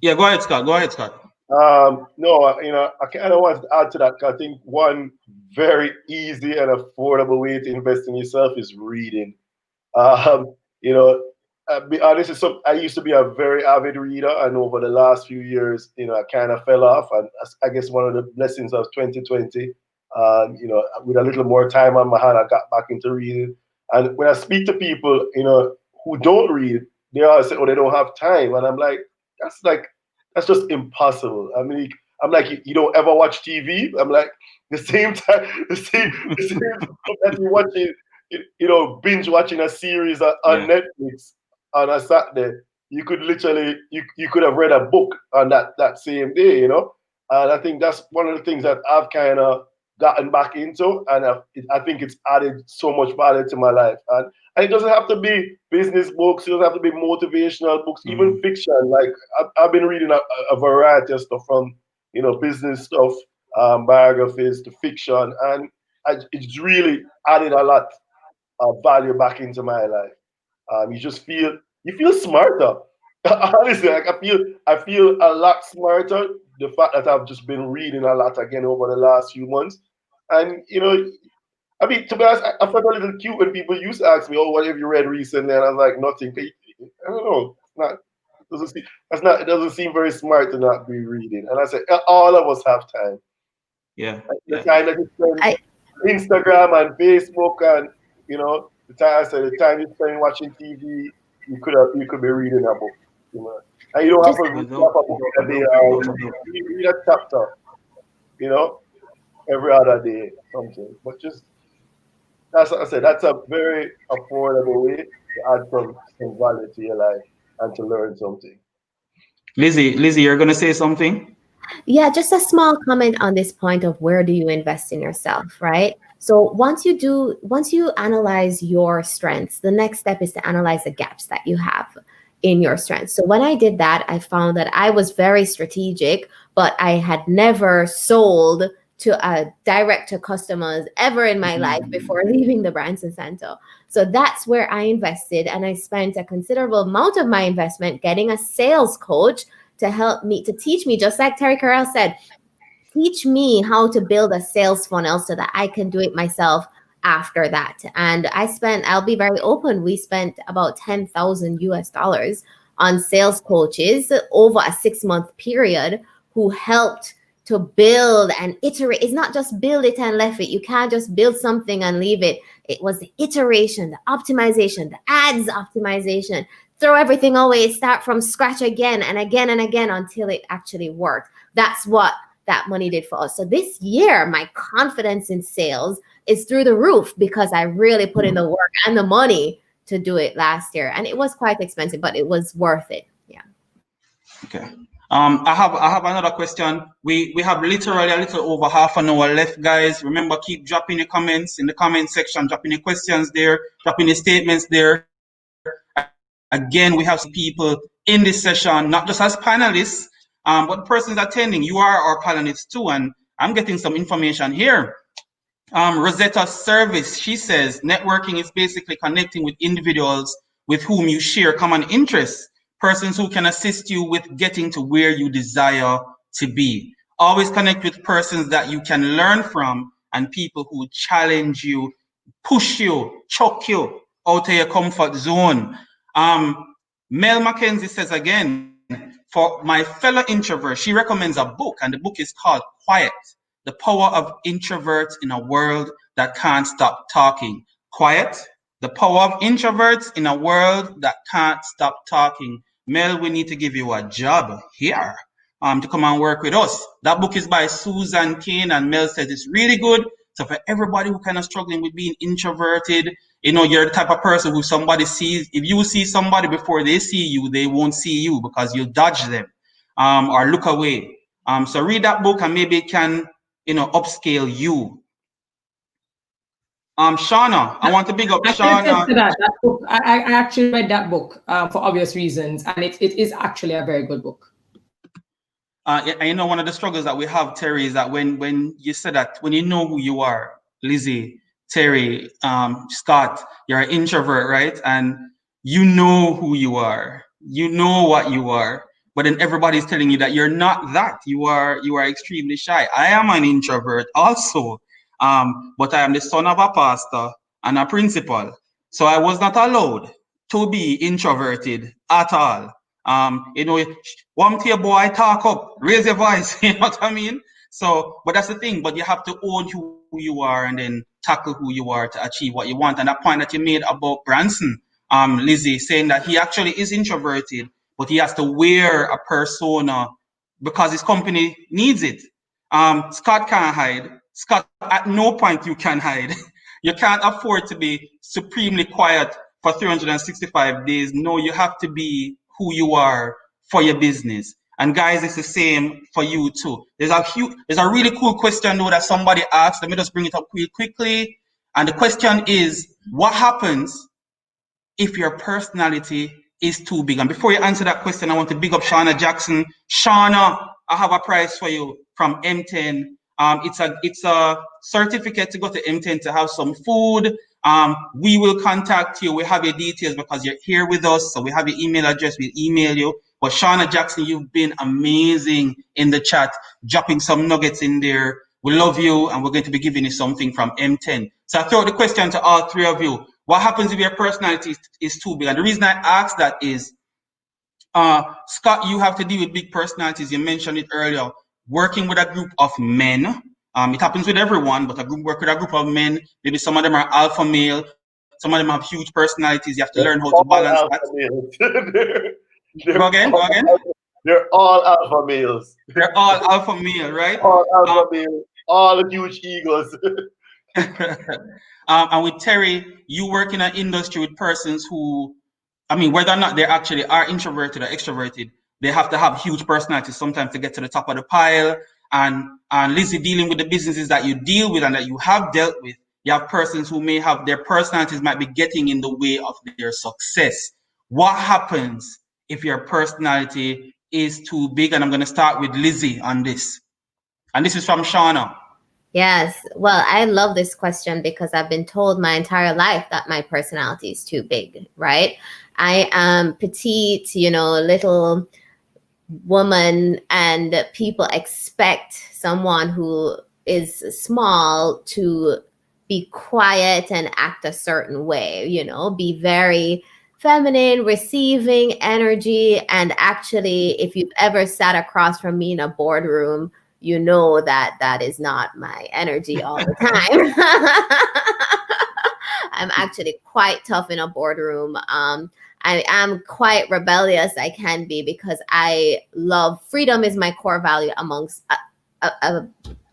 Yeah, go ahead, Scott. No, you know, I kind of want to add to that, because I think one very easy and affordable way to invest in yourself is reading. You know, this is I used to be a very avid reader, and over the last few years, you know, I kind of fell off. And I guess one of the blessings of 2020, you know, with a little more time on my hand, I got back into reading. And when I speak to people, you know, who don't read, they always say, "Oh, they don't have time," and I'm like, that's just impossible. I mean, I'm like, you don't ever watch TV? I'm like, the same time that you watching, you know, binge watching a series on Netflix on a Saturday, you could literally, you could have read a book on that same day, you know? And I think that's one of the things that I've kind of gotten back into, and I think it's added so much value to my life. And it doesn't have to be business books, it doesn't have to be motivational books, even fiction. Like I've been reading a variety of stuff, from, you know, business stuff, biographies to fiction, and it's really added a lot of value back into my life. You feel smarter. Honestly, like I feel a lot smarter. The fact that I've just been reading a lot again over the last few months, and you know, I mean, to be honest, I felt a little cute when people used to ask me, "Oh, what have you read recently?" And I was like, "Nothing." I don't know. It doesn't seem very smart to not be reading. And I said, all of us have time. Yeah. The time that you spend Instagram and Facebook, and you know, the time you spend watching TV, you could be reading a book. You know, and you don't have to read a book a day. Read a chapter. You know, every other day, something. But just that's what I said. That's a very affordable way to add some value to your life and to learn something. Lizzie, you're gonna say something? Yeah, just a small comment on this point of where do you invest in yourself, right? So once you analyze your strengths, the next step is to analyze the gaps that you have in your strengths. So when I did that, I found that I was very strategic, but I had never sold to a direct to customers ever in my life before leaving the Branson Center. So that's where I invested, and I spent a considerable amount of my investment getting a sales coach to help me, to teach me, just like Terri-Karelle said, teach me how to build a sales funnel so that I can do it myself after that. And I'll be very open, we spent about 10,000 US dollars on sales coaches over a 6-month period who helped to build and iterate. It's not just build it and left it. You can't just build something and leave it. It was the iteration, the optimization, the ads optimization, throw everything away, start from scratch again and again and again until it actually worked. That's what that money did for us. So this year, my confidence in sales is through the roof because I really put in the work and the money to do it last year. And it was quite expensive, but it was worth it. Yeah. Okay. I have another question. We have literally a little over half an hour left, guys. Remember, keep dropping your comments in the comment section, dropping your questions there, dropping your statements there. Again, we have some people in this session, not just as panelists, but the persons attending. You are our panelists too, and I'm getting some information here. Rosetta Service, she says, networking is basically connecting with individuals with whom you share common interests, persons who can assist you with getting to where you desire to be. Always connect with persons that you can learn from and people who challenge you, push you, chuck you out of your comfort zone. Mel Mackenzie says again, for my fellow introvert, she recommends a book, and the book is called Quiet: The Power of Introverts in a World That Can't Stop Talking. Quiet: The Power of Introverts in a World That Can't Stop Talking. Mel, we need to give you a job here to come and work with us. That book is by Susan Cain, and Mel says it's really good. So for everybody who kind of struggling with being introverted, you know, you're the type of person who somebody sees, if you see somebody before they see you, they won't see you because you dodge them or look away. So read that book and maybe it can, you know, upscale you. Shauna, I want to big up Shauna. That book, I actually read that book for obvious reasons, and it is actually a very good book. You know, one of the struggles that we have, Terri, is that when you said that, when you know who you are, Lizzie, Terri, Scott, you're an introvert, right? And you know who you are, you know what you are, but then everybody's telling you that you're not that. You are extremely shy. I am an introvert also, but I am the son of a pastor and a principal, so I was not allowed to be introverted at all. You know, one to your boy, talk up, raise your voice, you know what I mean? So, but that's the thing, but you have to own who you are and then tackle who you are to achieve what you want. And that point that you made about Branson, Lizzie, saying that he actually is introverted, but he has to wear a persona because his company needs it. Scott can't hide. Scott, at no point you can hide. You can't afford to be supremely quiet for 365 days. No, you have to be who you are for your business. And guys, it's the same for you too. There's a really cool question though that somebody asked. Let me just bring it up real quickly. And the question is, what happens if your personality is too big? And before you answer that question, I want to big up Shauna Jackson. Shauna, I have a prize for you from M10. It's a certificate to go to M10 to have some food. We will contact you. We have your details because you're here with us. So we have your email address. We'll email you. But Shauna Jackson, you've been amazing in the chat, dropping some nuggets in there. We love you, and we're going to be giving you something from M10. So I throw the question to all three of you. What happens if your personality is too big? And the reason I ask that is, Scott, you have to deal with big personalities. You mentioned it earlier. Working with a group of men. It happens with everyone, but work with a group of men. Maybe some of them are alpha male. Some of them have huge personalities. You have to learn how to balance that. Go again. They're all alpha males. They're all alpha male, right? All alpha male. All huge egos. And with Terri, you work in an industry with persons who, I mean, whether or not they actually are introverted or extroverted, they have to have huge personalities sometimes to get to the top of the pile. And Lizzie, dealing with the businesses that you deal with and that you have dealt with, you have persons who may have their personalities might be getting in the way of their success. What happens if your personality is too big? And I'm going to start with Lizzie on this. And this is from Shauna. Yes. Well, I love this question because I've been told my entire life that my personality is too big, right? I am petite, little woman, and people expect someone who is small to be quiet and act a certain way, be very feminine, receiving energy. And actually, if you've ever sat across from me in a boardroom, you know that is not my energy all the time. I'm actually quite tough in a boardroom. I am quite rebellious, I can be, because I love freedom is my core value amongst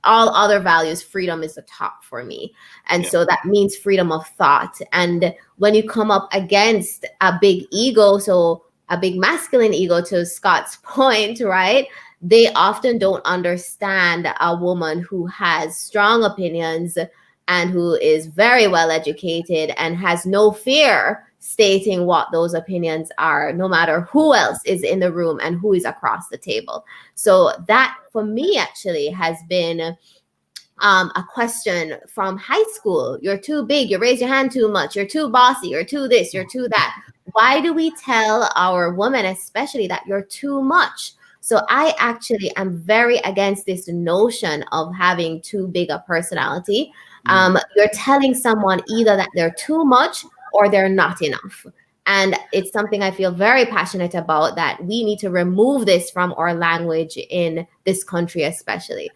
all other values. Freedom is the top for me. And so that means freedom of thought. And when you come up against a big ego, so a big masculine ego, to Scott's point, right? They often don't understand a woman who has strong opinions and who is very well educated and has no fear stating what those opinions are, no matter who else is in the room and who is across the table. So that, for me, actually has been a question from high school. You're too big, you raise your hand too much, you're too bossy, you're too this, you're too that. Why do we tell our women especially that you're too much? So I actually am very against this notion of having too big a personality. You're telling someone either that they're too much or they're not enough. And it's something I feel very passionate about, that we need to remove this from our language in this country especially.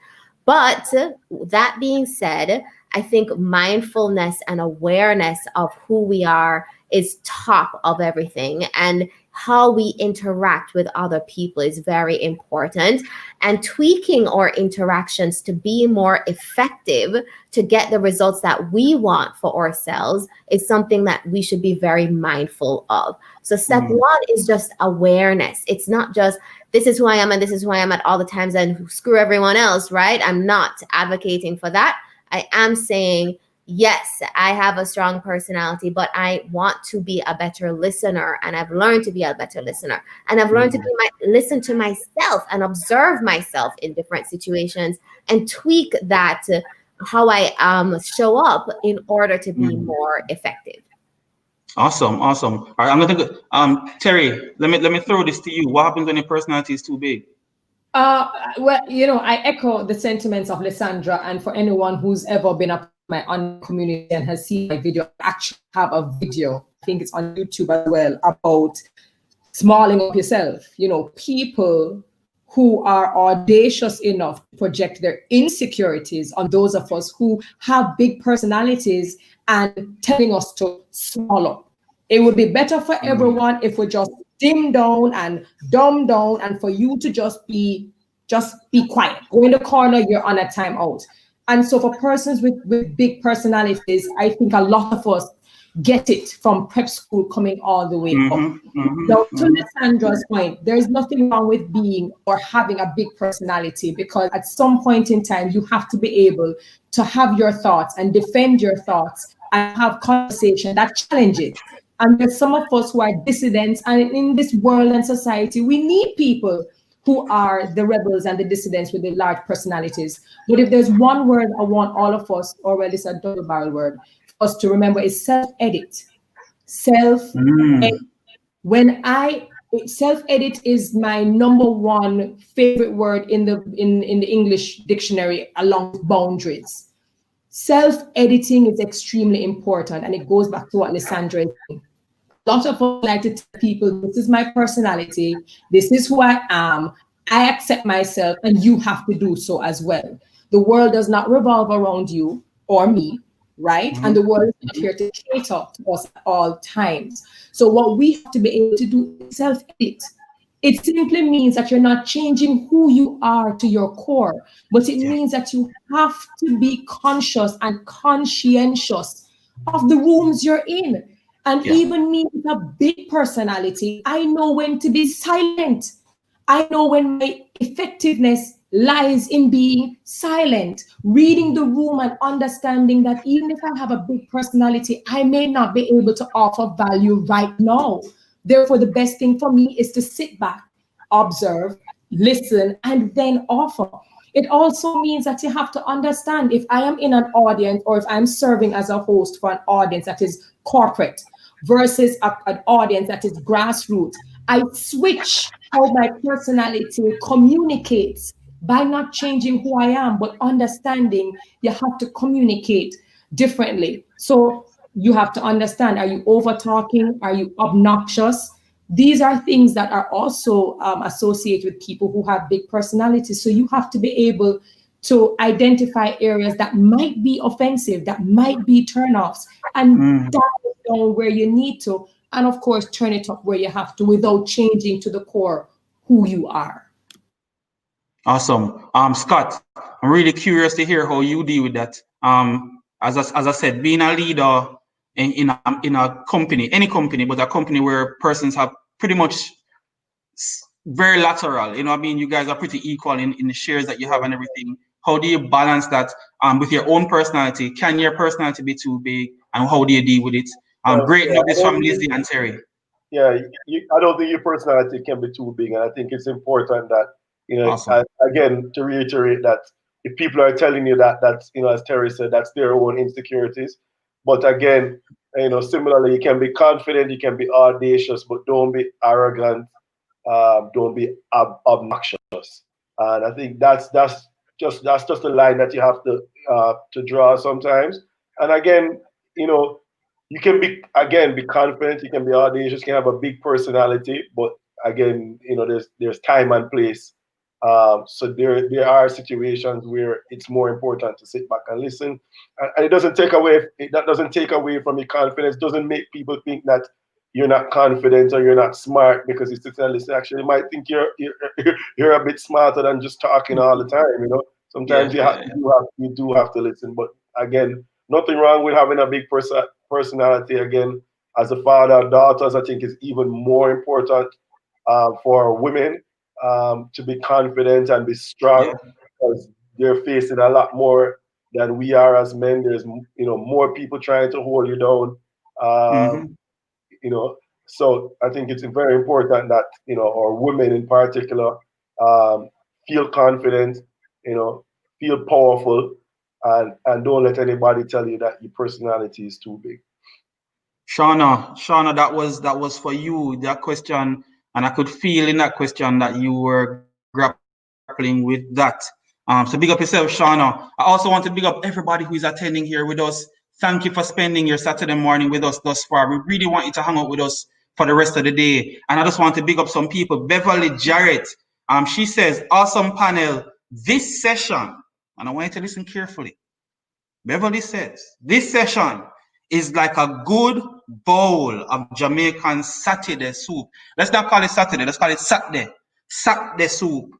But that being said, I think mindfulness and awareness of who we are is top of everything. And how we interact with other people is very important, and tweaking our interactions to be more effective to get the results that we want for ourselves is something that we should be very mindful of. So step one is just awareness. It's not just this is who I am and this is who I am at all the times and screw everyone else, right? I'm not advocating for that. I am saying, yes, I have a strong personality, but I want to be a better listener, and I've learned to be a better listener, and I've learned to listen to myself and observe myself in different situations and tweak that how I show up in order to be more effective. Awesome. All right, I'm gonna go. Terri, let me throw this to you. What happens when your personality is too big? Well, I echo the sentiments of Lisandra, and for anyone who's ever been a my online community and has seen my video, I actually have a video, I think it's on YouTube as well, about smalling up yourself. People who are audacious enough to project their insecurities on those of us who have big personalities and telling us to small up. It would be better for everyone if we just dim down and dumb down, and for you to just be quiet. Go in the corner, you're on a timeout. And so for persons with big personalities, I think a lot of us get it from prep school coming all the way up. Now, to Lisandra's point, there's nothing wrong with being or having a big personality, because at some point in time, you have to be able to have your thoughts and defend your thoughts and have conversation that challenges. And there's some of us who are dissidents, and in this world and society, we need people who are the rebels and the dissidents with the large personalities. But if there's one word I want all of us, or well, it's a double-barrel word, for us to remember, is self-edit. Self-edit. Self-edit is my number one favorite word in the English dictionary, along with boundaries. Self-editing is extremely important, and it goes back to what Lisandra is saying. A lot of us like to tell people, this is my personality, this is who I am, I accept myself, and you have to do so as well. The world does not revolve around you or me, right? And the world is not here to cater to us at all times. So what we have to be able to do is self-edit. It simply means that you're not changing who you are to your core, but it means that you have to be conscious and conscientious of the rooms you're in. And even me with a big personality, I know when to be silent. I know when my effectiveness lies in being silent, reading the room and understanding that even if I have a big personality, I may not be able to offer value right now. Therefore, the best thing for me is to sit back, observe, listen, and then offer. It also means that you have to understand if I am in an audience or if I'm serving as a host for an audience that is corporate versus an audience that is grassroots, I switch how my personality communicates by not changing who I am, but understanding you have to communicate differently. So you have to understand, are you over talking? Are you obnoxious? These are things that are also associated with people who have big personalities. So you have to be able to identify areas that might be offensive, that might be turnoffs, and dial it down where you need to. And of course, turn it up where you have to without changing to the core who you are. Awesome. Scott, I'm really curious to hear how you deal with that. As I said, being a leader in a company, any company, but a company where persons have pretty much very lateral, you know what I mean? You guys are pretty equal in the shares that you have and everything. How do you balance that with your own personality? Can your personality be too big? And how do you deal with it? Great help this from Lizzie and Terry. Yeah, I don't think your personality can be too big, and I think it's important that Awesome. again, to reiterate that if people are telling you that, that's as Terry said, that's their own insecurities. But again, similarly, you can be confident, you can be audacious, but don't be arrogant, don't be obnoxious. And I think that's just a line that you have to draw sometimes. And again, you can be confident, you can be audacious, you can have a big personality, but again, there's time and place. So there are situations where it's more important to sit back and listen, and it doesn't take away from your confidence. Doesn't make people think that you're not confident or you're not smart because you sit and listen. Actually, you might think you're a bit smarter than just talking all the time. Sometimes you do have to listen, but again, nothing wrong with having a big personality. Again, as a father of daughters, I think is even more important for women to be confident and be strong because they're facing a lot more than we are as men. There's more people trying to hold you down. So I think it's very important that or women in particular feel confident, feel powerful, and don't let anybody tell you that your personality is too big. Shauna, that was for you, that question, and I could feel in that question that you were grappling with that. So big up yourself, Shauna. I also want to big up everybody who is attending here with us. Thank you for spending your Saturday morning with us thus far. We really want you to hang out with us for the rest of the day. And I just want to big up some people. Beverly Jarrett, she says, awesome panel. This session, and I want you to listen carefully. Beverly says, this session is like a good bowl of Jamaican Saturday soup. Let's not call it Saturday, let's call it Saturday. Saturday soup.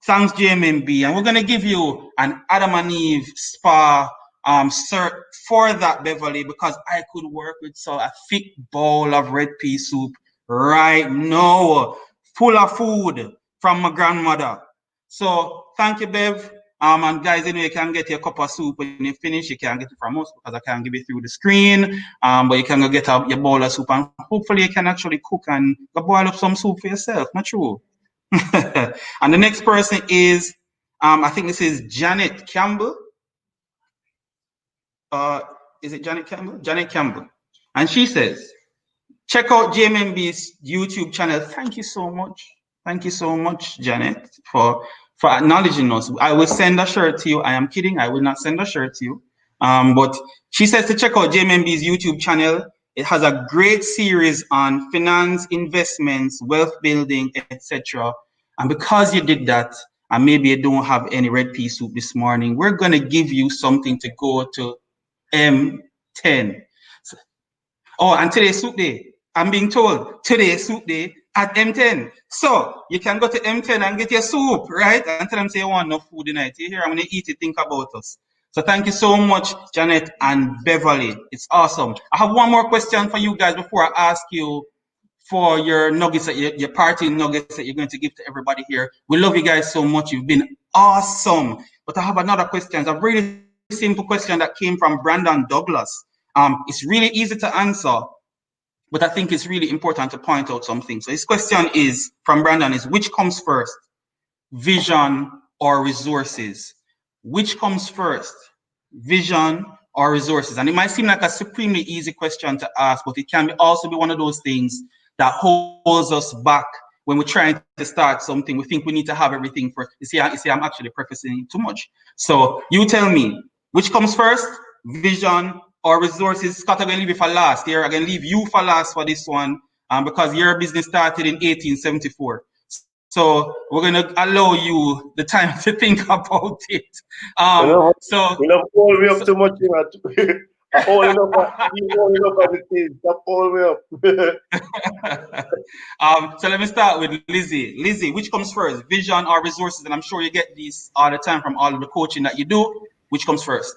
Thanks, JMMB. And we're going to give you an Adam and Eve spa cert for that, Beverly, because I could work with a thick bowl of red pea soup right now, full of food from my grandmother. So thank you, Bev. And guys, you can get your cup of soup when you finish. You can get it from us because I can't give it through the screen. But you can go get your bowl of soup, and hopefully you can actually cook and go boil up some soup for yourself. Not true. And the next person is, I think this is Janet Campbell. Is it Janet Campbell? Janet Campbell. And she says, check out JMMB's YouTube channel. Thank you so much. Thank you so much, Janet, for acknowledging us. I will send a shirt to you. I am kidding. I will not send a shirt to you. But she says to check out JMMB's YouTube channel. It has a great series on finance, investments, wealth building, etc. And because you did that, and maybe you don't have any red pea soup this morning, we're going to give you something to go to M10. Oh, and today's soup day. I'm being told today's soup day at M10. So you can go to M10 and get your soup, right? And tell them say you want no food tonight. You hear I'm gonna eat it, think about us. So thank you so much, Janet and Beverly. It's awesome. I have one more question for you guys before I ask you for your nuggets, your party nuggets that you're going to give to everybody here. We love you guys so much. You've been awesome. But I have another question. A really simple question that came from Brandon Douglas. It's really easy to answer, but I think it's really important to point out something. So his question is from Brandon is, which comes first, vision or resources? Which comes first, vision or resources? And it might seem like a supremely easy question to ask, but it can also be one of those things that holds us back when we're trying to start something. We think we need to have everything first. You see, I'm actually prefacing too much. So you tell me, which comes first, vision or resources? Scott, I'm going to leave you for last here. I'm going to leave you for last for this one because your business started in 1874. So we're going to allow you the time to think about it. So we don't hold me up too much. I hold enough of it is. Stop holding me up. So let me start with Lizzie. Lizzie, which comes first, vision or resources? And I'm sure you get these all the time from all of the coaching that you do. Which comes first?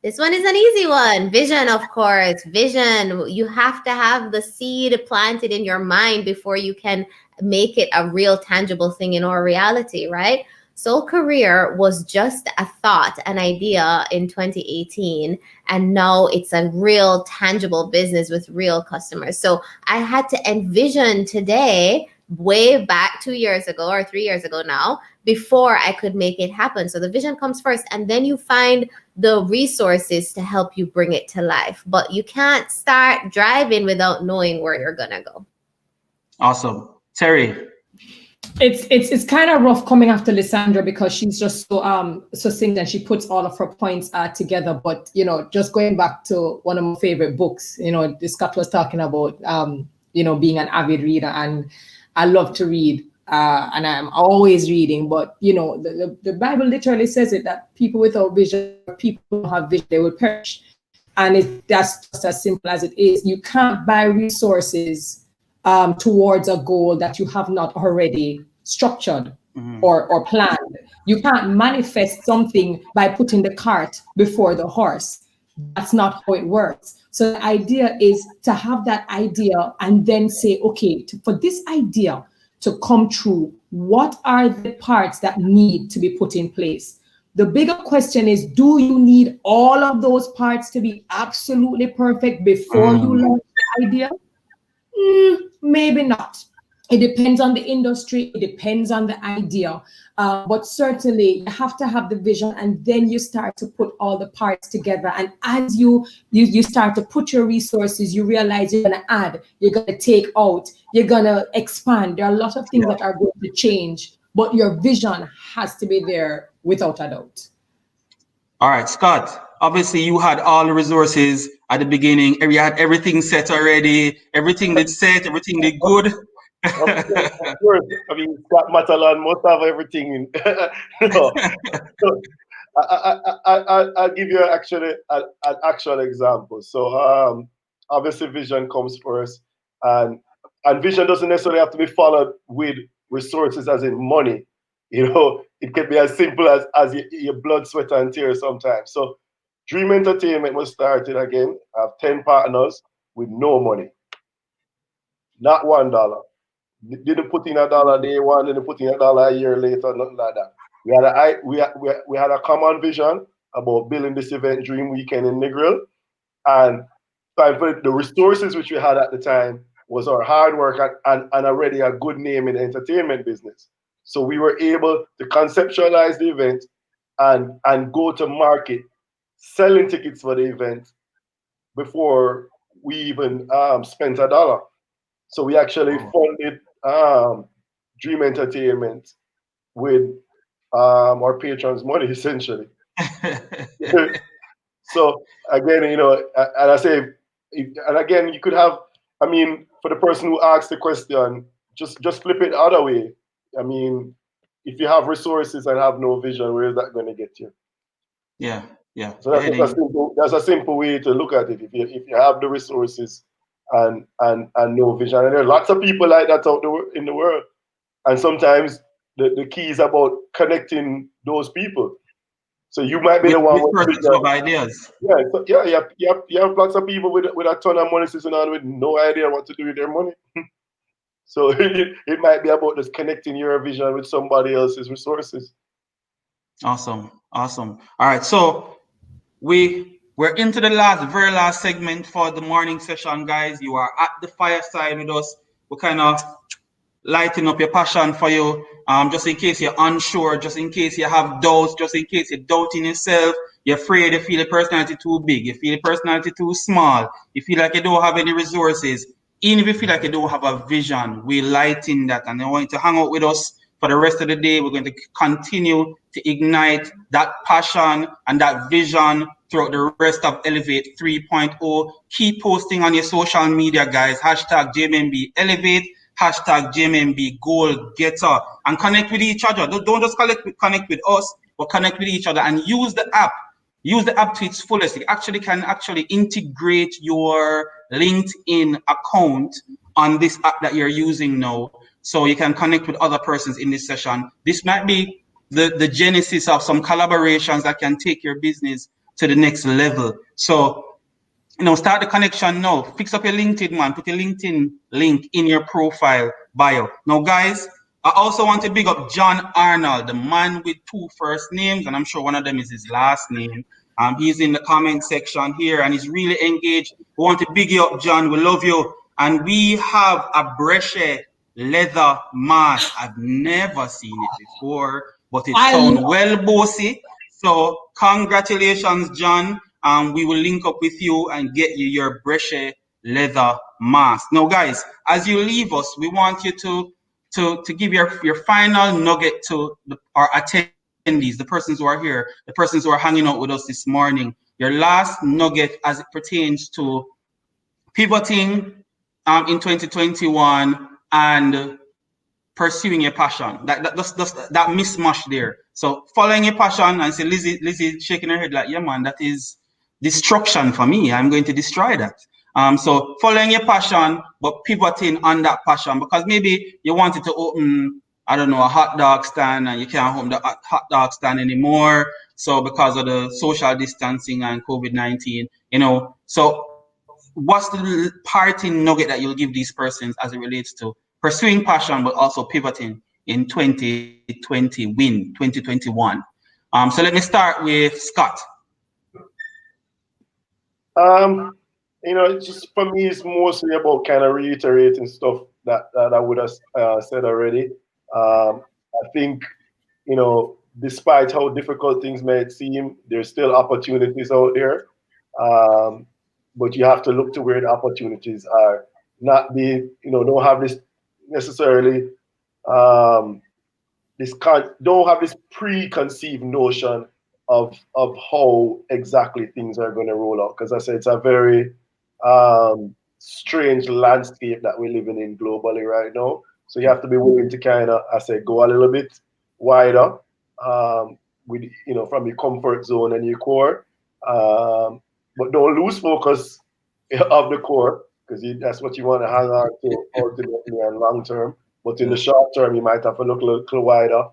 This one is an easy one. Vision, of course. Vision. You have to have the seed planted in your mind before you can make it a real tangible thing in our reality, right? Soul Career was just a thought, an idea in 2018, and now it's a real tangible business with real customers. So I had to envision today, way back 2 years ago or 3 years ago now, before I could make it happen. So the vision comes first, and then you find the resources to help you bring it to life. But you can't start driving without knowing where you're gonna go. Awesome. Terri. It's kind of rough coming after Lisandra because she's just so succinct and she puts all of her points together. But just going back to one of my favorite books, Scott was talking about being an avid reader, and I love to read and I'm always reading. But the Bible literally says it, that people without vision, people who don't have vision, they will perish. And that's just as simple as it is. You can't buy resources towards a goal that you have not already structured or planned. You can't manifest something by putting the cart before the horse. That's not how it works. So the idea is to have that idea and then say, okay, for this idea to come true, what are the parts that need to be put in place? The bigger question is, do you need all of those parts to be absolutely perfect before you launch the idea? Maybe not. It depends on the industry. It depends on the idea. But certainly you have to have the vision, and then you start to put all the parts together. And as you start to put your resources, you realize you're going to add, you're going to take out, you're going to expand. There are a lot of things that are going to change, but your vision has to be there without a doubt. All right, Scott. Obviously, you had all the resources at the beginning. You had everything set already. Everything did set. Everything did good. Of course. I mean, Scott Matalan must have everything. So I'll give you an actual example. So obviously, vision comes first, and vision doesn't necessarily have to be followed with resources, as in money. It can be as simple as your blood, sweat, and tears sometimes. So Dream Entertainment was started again. I have 10 partners with no money. Not $1. Didn't put in $1 day one, didn't put in $1 a year later, nothing like that. We had a common vision about building this event, Dream Weekend in Negril. And the resources which we had at the time was our hard work and already a good name in the entertainment business. So we were able to conceptualize the event and go to market selling tickets for the event before we even spent $1. So we actually funded Dream Entertainment with our patrons' money, essentially. So again, and I say, and again, you could have, for the person who asked the question, just flip it the other way. I mean, if you have resources and have no vision, where is that going to get you? Yeah. So that's a simple way to look at it. If you have the resources and no vision, and there are lots of people like that out there in the world, and sometimes the key is about connecting those people. So you might be the one with of ideas. You have lots of people with a ton of money sitting on with no idea what to do with their money. So it might be about just connecting your vision with somebody else's resources. Awesome. All right. So we're into the very last segment for the morning session, guys. You are at the fireside with us. We're kind of lighting up your passion for you. Just in case you're unsure, just in case you have doubts, just in case you're doubting yourself, you're afraid, you feel the personality too big, you feel the personality too small, you feel like you don't have any resources, even if you feel like you don't have a vision, we lighten that. And I want you to hang out with us for the rest of the day. We're going to continue to ignite that passion and that vision throughout the rest of Elevate 3.0. Keep posting on your social media, guys. Hashtag JMMB Elevate, hashtag JMMB Goal Getter, and connect with each other. Don't just connect with us, but connect with each other and use the app. Use the app to its fullest. It can integrate your LinkedIn account on this app that you're using now, so you can connect with other persons in this session. This might be the genesis of some collaborations that can take your business to the next level. So, start the connection now. Fix up your LinkedIn, man. Put your LinkedIn link in your profile bio. Now, guys, I also want to big up John Arnold, the man with 2 first names, and I'm sure one of them is his last name. He's in the comment section here, and he's really engaged. We want to big you up, John. We love you. And we have a Brescia leather mask. I've never seen it before, but it sounds well bossy. So congratulations, John. We will link up with you and get you your Brescia leather mask. Now, guys, as you leave us, we want you to give your final nugget to our attendees, the persons who are here, the persons who are hanging out with us this morning. Your last nugget as it pertains to pivoting in 2021 and pursuing your passion. That mismatch there. So following your passion, and say Lizzie shaking her head like, yeah, man, that is destruction for me. I'm going to destroy that. So following your passion, but pivoting on that passion, because maybe you wanted to open, I don't know, a hot dog stand, and you can't open the hot dog stand anymore. So because of the social distancing and COVID-19, so what's the parting nugget that you'll give these persons as it relates to pursuing passion, but also pivoting in 2021? So let me start with Scott. Just for me, it's mostly about kind of reiterating stuff that I would have said already. I think, despite how difficult things may seem, there's still opportunities out there. But you have to look to where the opportunities are. Not be, don't have this necessarily, don't have this preconceived notion of how exactly things are going to roll out. Because I said it's a very strange landscape that we're living in globally right now. So you have to be willing to kind of, go a little bit wider with, from your comfort zone and your core. But don't lose focus of the core, because that's what you want to hang on to ultimately and long term. But in the short term, you might have to look a little wider.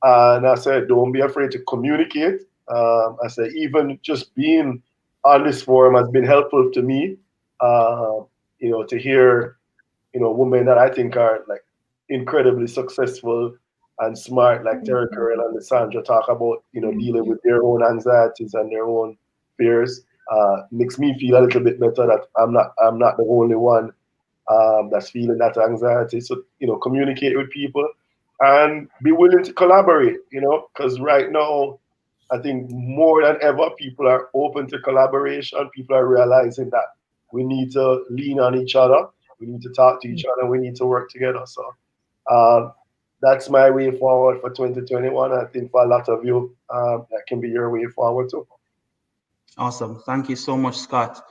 And I said, don't be afraid to communicate. I said, even just being on this forum has been helpful to me, to hear, women that I think are like incredibly successful and smart, like Terri-Karelle and Lisandra, talk about, dealing with their own anxieties and their own fears. Makes me feel a little bit better that I'm not the only one that's feeling that anxiety. So, communicate with people and be willing to collaborate, because right now, I think more than ever, people are open to collaboration. People are realizing that we need to lean on each other. We need to talk to each other. We need to work together. So that's my way forward for 2021. I think for a lot of you, that can be your way forward too. Awesome. Thank you so much, Scott.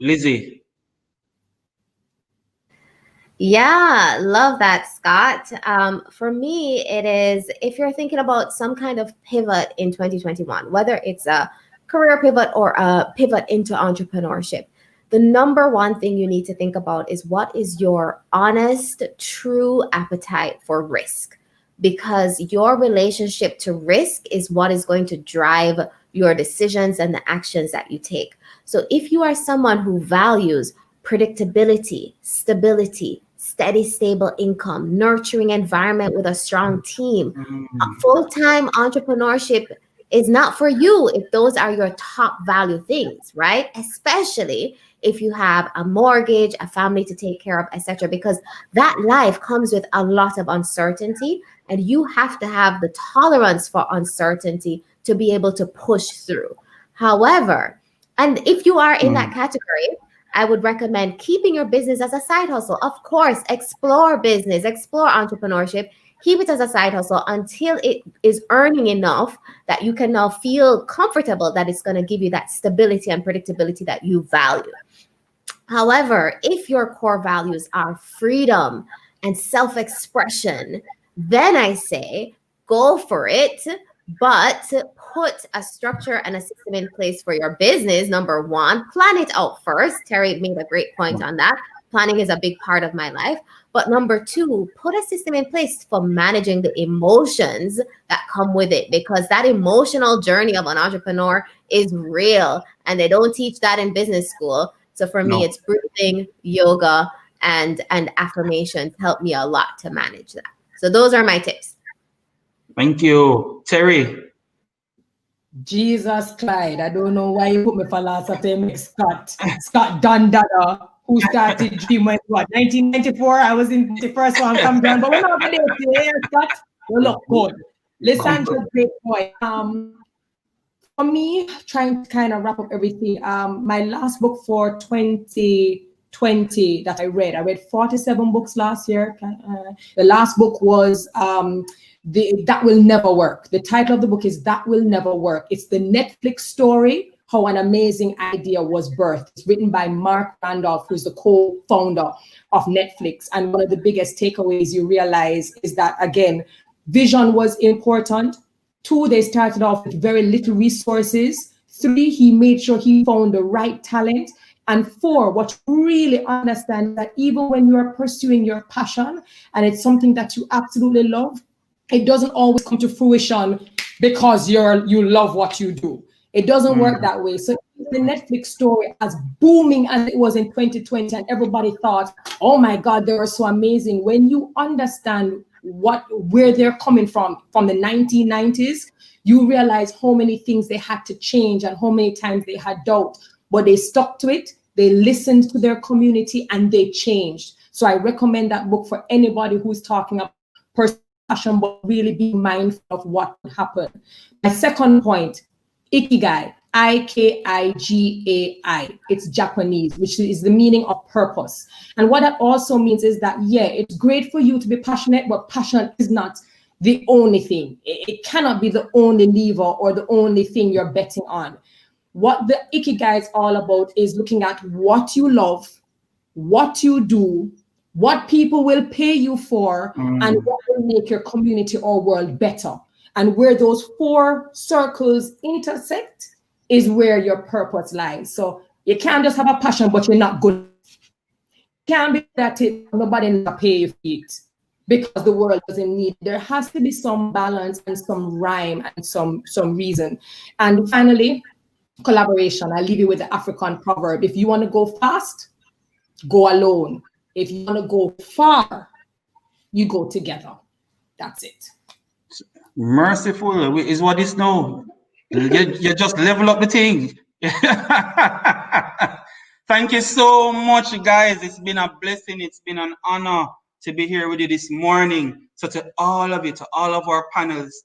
Lizzie. Yeah, love that, Scott. For me, it is, if you're thinking about some kind of pivot in 2021, whether it's a career pivot or a pivot into entrepreneurship, the number one thing you need to think about is what is your honest, true appetite for risk? Because your relationship to risk is what is going to drive your decisions and the actions that you take. So if you are someone who values predictability, stability, steady, stable income, nurturing environment with a strong team. Full-time entrepreneurship is not for you if those are your top value things, right? Especially if you have a mortgage, a family to take care of, etc. Because that life comes with a lot of uncertainty, and you have to have the tolerance for uncertainty to be able to push through. However, and if you are in that category, I would recommend keeping your business as a side hustle. Of course, explore business, explore entrepreneurship, keep it as a side hustle until it is earning enough that you can now feel comfortable that it's going to give you that stability and predictability that you value. However, if your core values are freedom and self-expression, then I say go for it, but put a structure and a system in place for your business. Number one, plan it out first. Terri made a great point on that. Planning is a big part of my life. But number two, put a system in place for managing the emotions that come with it, because that emotional journey of an entrepreneur is real, and they don't teach that in business school. So for me, it's breathing, yoga, and affirmations help me a lot to manage that. So those are my tips. Thank you. Terri. Jesus, Clyde, I don't know why you put me for last at Scott Dunn, who started Dream when what, 1994? I was in the first one come down, but we're not going to say, Scott, you look good. Lisandra, great point. For me, trying to kind of wrap up everything, my last book for 2020 that I read 47 books last year. The last book was That Will Never Work. The title of the book is That Will Never Work. It's the Netflix story, how an amazing idea was birthed. It's written by Mark Randolph, who's the co-founder of Netflix. And one of the biggest takeaways you realize is that, again, vision was important. 2, they started off with very little resources. 3, he made sure he found the right talent. And 4, what you really understand that even when you are pursuing your passion and it's something that you absolutely love, it doesn't always come to fruition because you love what you do. It doesn't work that way. So the Netflix story, as booming as it was in 2020, and everybody thought, oh my God, they were so amazing. When you understand where they're coming from the 1990s, you realize how many things they had to change and how many times they had doubt, but they stuck to it. They listened to their community and they changed. So I recommend that book for anybody who's talking about passion, but really be mindful of what would happen. My second point, Ikigai, Ikigai. It's Japanese, which is the meaning of purpose. And what that also means is that, yeah, it's great for you to be passionate, but passion is not the only thing. It cannot be the only lever or the only thing you're betting on. What the Ikigai is all about is looking at what you love, what you do, what people will pay you for, and what will make your community or world better. And where those 4 circles intersect is where your purpose lies. So you can't just have a passion, but you're not good. You can't be that it, nobody will pay you for it because the world doesn't need it. There has to be some balance and some rhyme and some reason. And finally, collaboration. I'll leave you with the African proverb. If you want to go fast, go alone. If you want to go far, you go together. That's it. Merciful is what it's now. You just level up the thing. Thank you so much, guys. It's been a blessing. It's been an honor to be here with you this morning. So to all of you, to all of our panelists,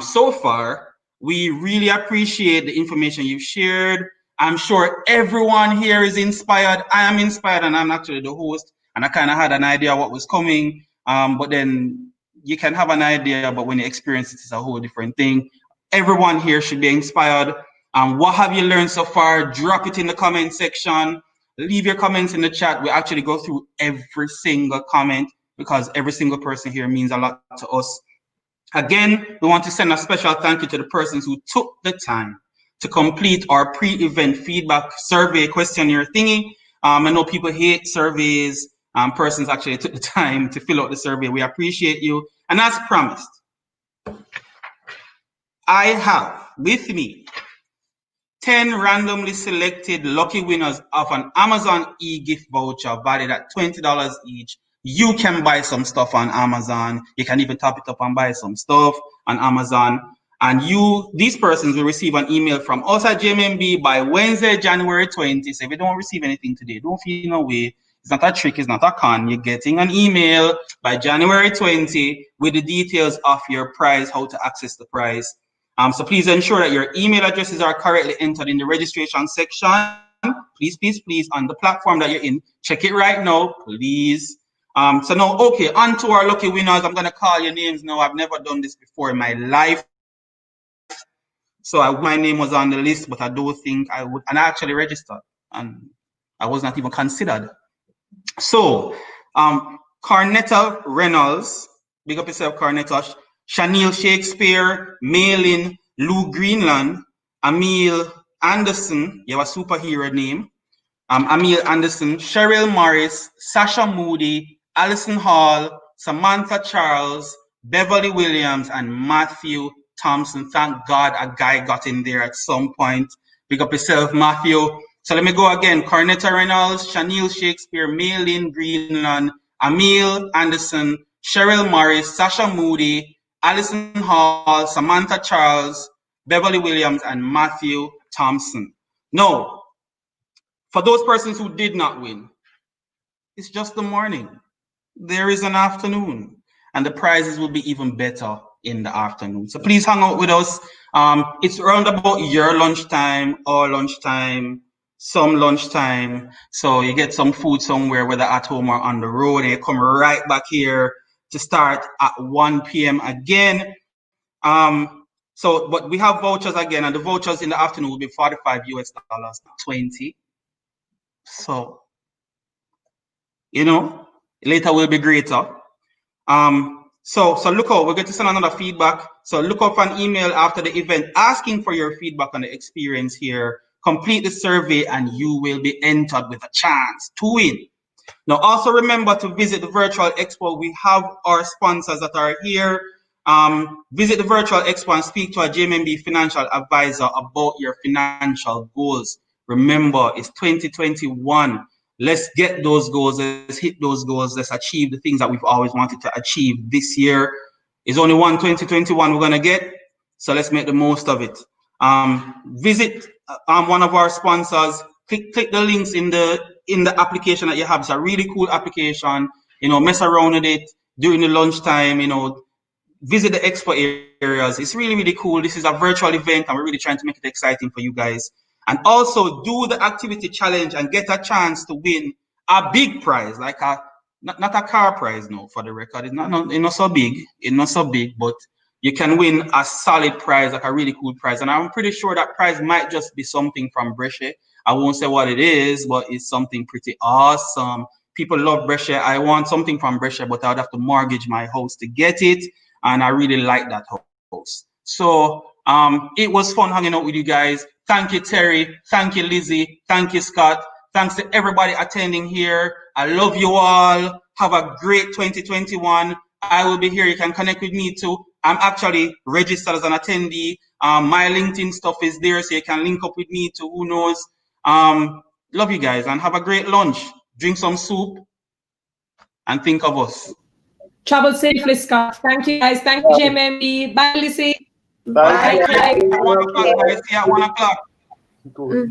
so far, we really appreciate the information you've shared. I'm sure everyone here is inspired. I am inspired, and I'm actually the host, and I kind of had an idea what was coming, but then you can have an idea, but when you experience it, it's a whole different thing. Everyone here should be inspired. What have you learned so far? Drop it in the comment section. Leave your comments in the chat. We actually go through every single comment because every single person here means a lot to us. Again, we want to send a special thank you to the persons who took the time to complete our pre-event feedback survey questionnaire thingy. I know people hate surveys. Persons actually took the time to fill out the survey. We appreciate you. And as promised, I have with me 10 randomly selected lucky winners of an Amazon e-gift voucher valued at $20 each. You can buy some stuff on Amazon. You can even top it up and buy some stuff on Amazon. And these persons will receive an email from us at JMMB by Wednesday, January 20. So if you don't receive anything today, don't feel no way. It's not a trick, it's not a con. You're getting an email by January 20 with the details of your prize, how to access the prize. So please ensure that your email addresses are correctly entered in the registration section. Please, please, please, on the platform that you're in. Check it right now, please. So now, okay, on to our lucky winners. I'm going to call your names now. I've never done this before in my life. So my name was on the list, but I don't think I would. And I actually registered, and I was not even considered. So, Carnetta Reynolds, big up yourself, Carnetta. Chanel Shakespeare, Maylin, Lou Greenland, Emil Anderson, you have a superhero name. Emil Anderson, Cheryl Morris, Sasha Moody, Alison Hall, Samantha Charles, Beverly Williams, and Matthew Thompson. Thank God a guy got in there at some point. Big up yourself, Matthew. So let me go again. Carnetta Reynolds, Chanel Shakespeare, Maylin Greenland, Emil Anderson, Cheryl Morris, Sasha Moody, Alison Hall, Samantha Charles, Beverly Williams, and Matthew Thompson. No. For those persons who did not win, it's just the morning. There is an afternoon, and the prizes will be even better in the afternoon. So please hang out with us. It's around about your lunchtime, our lunchtime, some lunchtime. So you get some food somewhere, whether at home or on the road, and you come right back here to start at 1 p.m. again. But we have vouchers again, and the vouchers in the afternoon will be $45 US, 20. So, later will be greater. So look out, we're going to send another feedback. So look out for an email after the event asking for your feedback on the experience here. Complete the survey and you will be entered with a chance to win. Now, also remember to visit the virtual expo. We have our sponsors that are here. Visit the virtual expo and speak to a JMMB financial advisor about your financial goals. Remember, it's 2021. Let's get those goals. Let's hit those goals. Let's achieve the things that we've always wanted to achieve. This year is only one 2021 we're going to get. So let's make the most of it. Visit one of our sponsors. Click the links in the application that you have. It's a really cool application. Mess around with it during the lunchtime. Visit the expo areas. It's really, really cool. This is a virtual event and we're really trying to make it exciting for you guys. And also do the activity challenge and get a chance to win a big prize, like not a car prize, no, for the record. It's not so big. It's not so big, but you can win a solid prize, like a really cool prize. And I'm pretty sure that prize might just be something from Brescia. I won't say what it is, but it's something pretty awesome. People love Brescia. I want something from Brescia, but I would have to mortgage my house to get it. And I really like that house. So it was fun hanging out with you guys. Thank you, Terry. Thank you, Lizzie. Thank you, Scott. Thanks to everybody attending here. I love you all. Have a great 2021. I will be here. You can connect with me too. I'm actually registered as an attendee. My LinkedIn stuff is there, so you can link up with me too. Who knows? Love you guys and have a great lunch. Drink some soup and think of us. Travel safely, Scott. Thank you, guys. Thank you, JMMB. Bye, Lizzie. Bye. Bye. At 1 o'clock, guys. See you at 1 o'clock. Cool.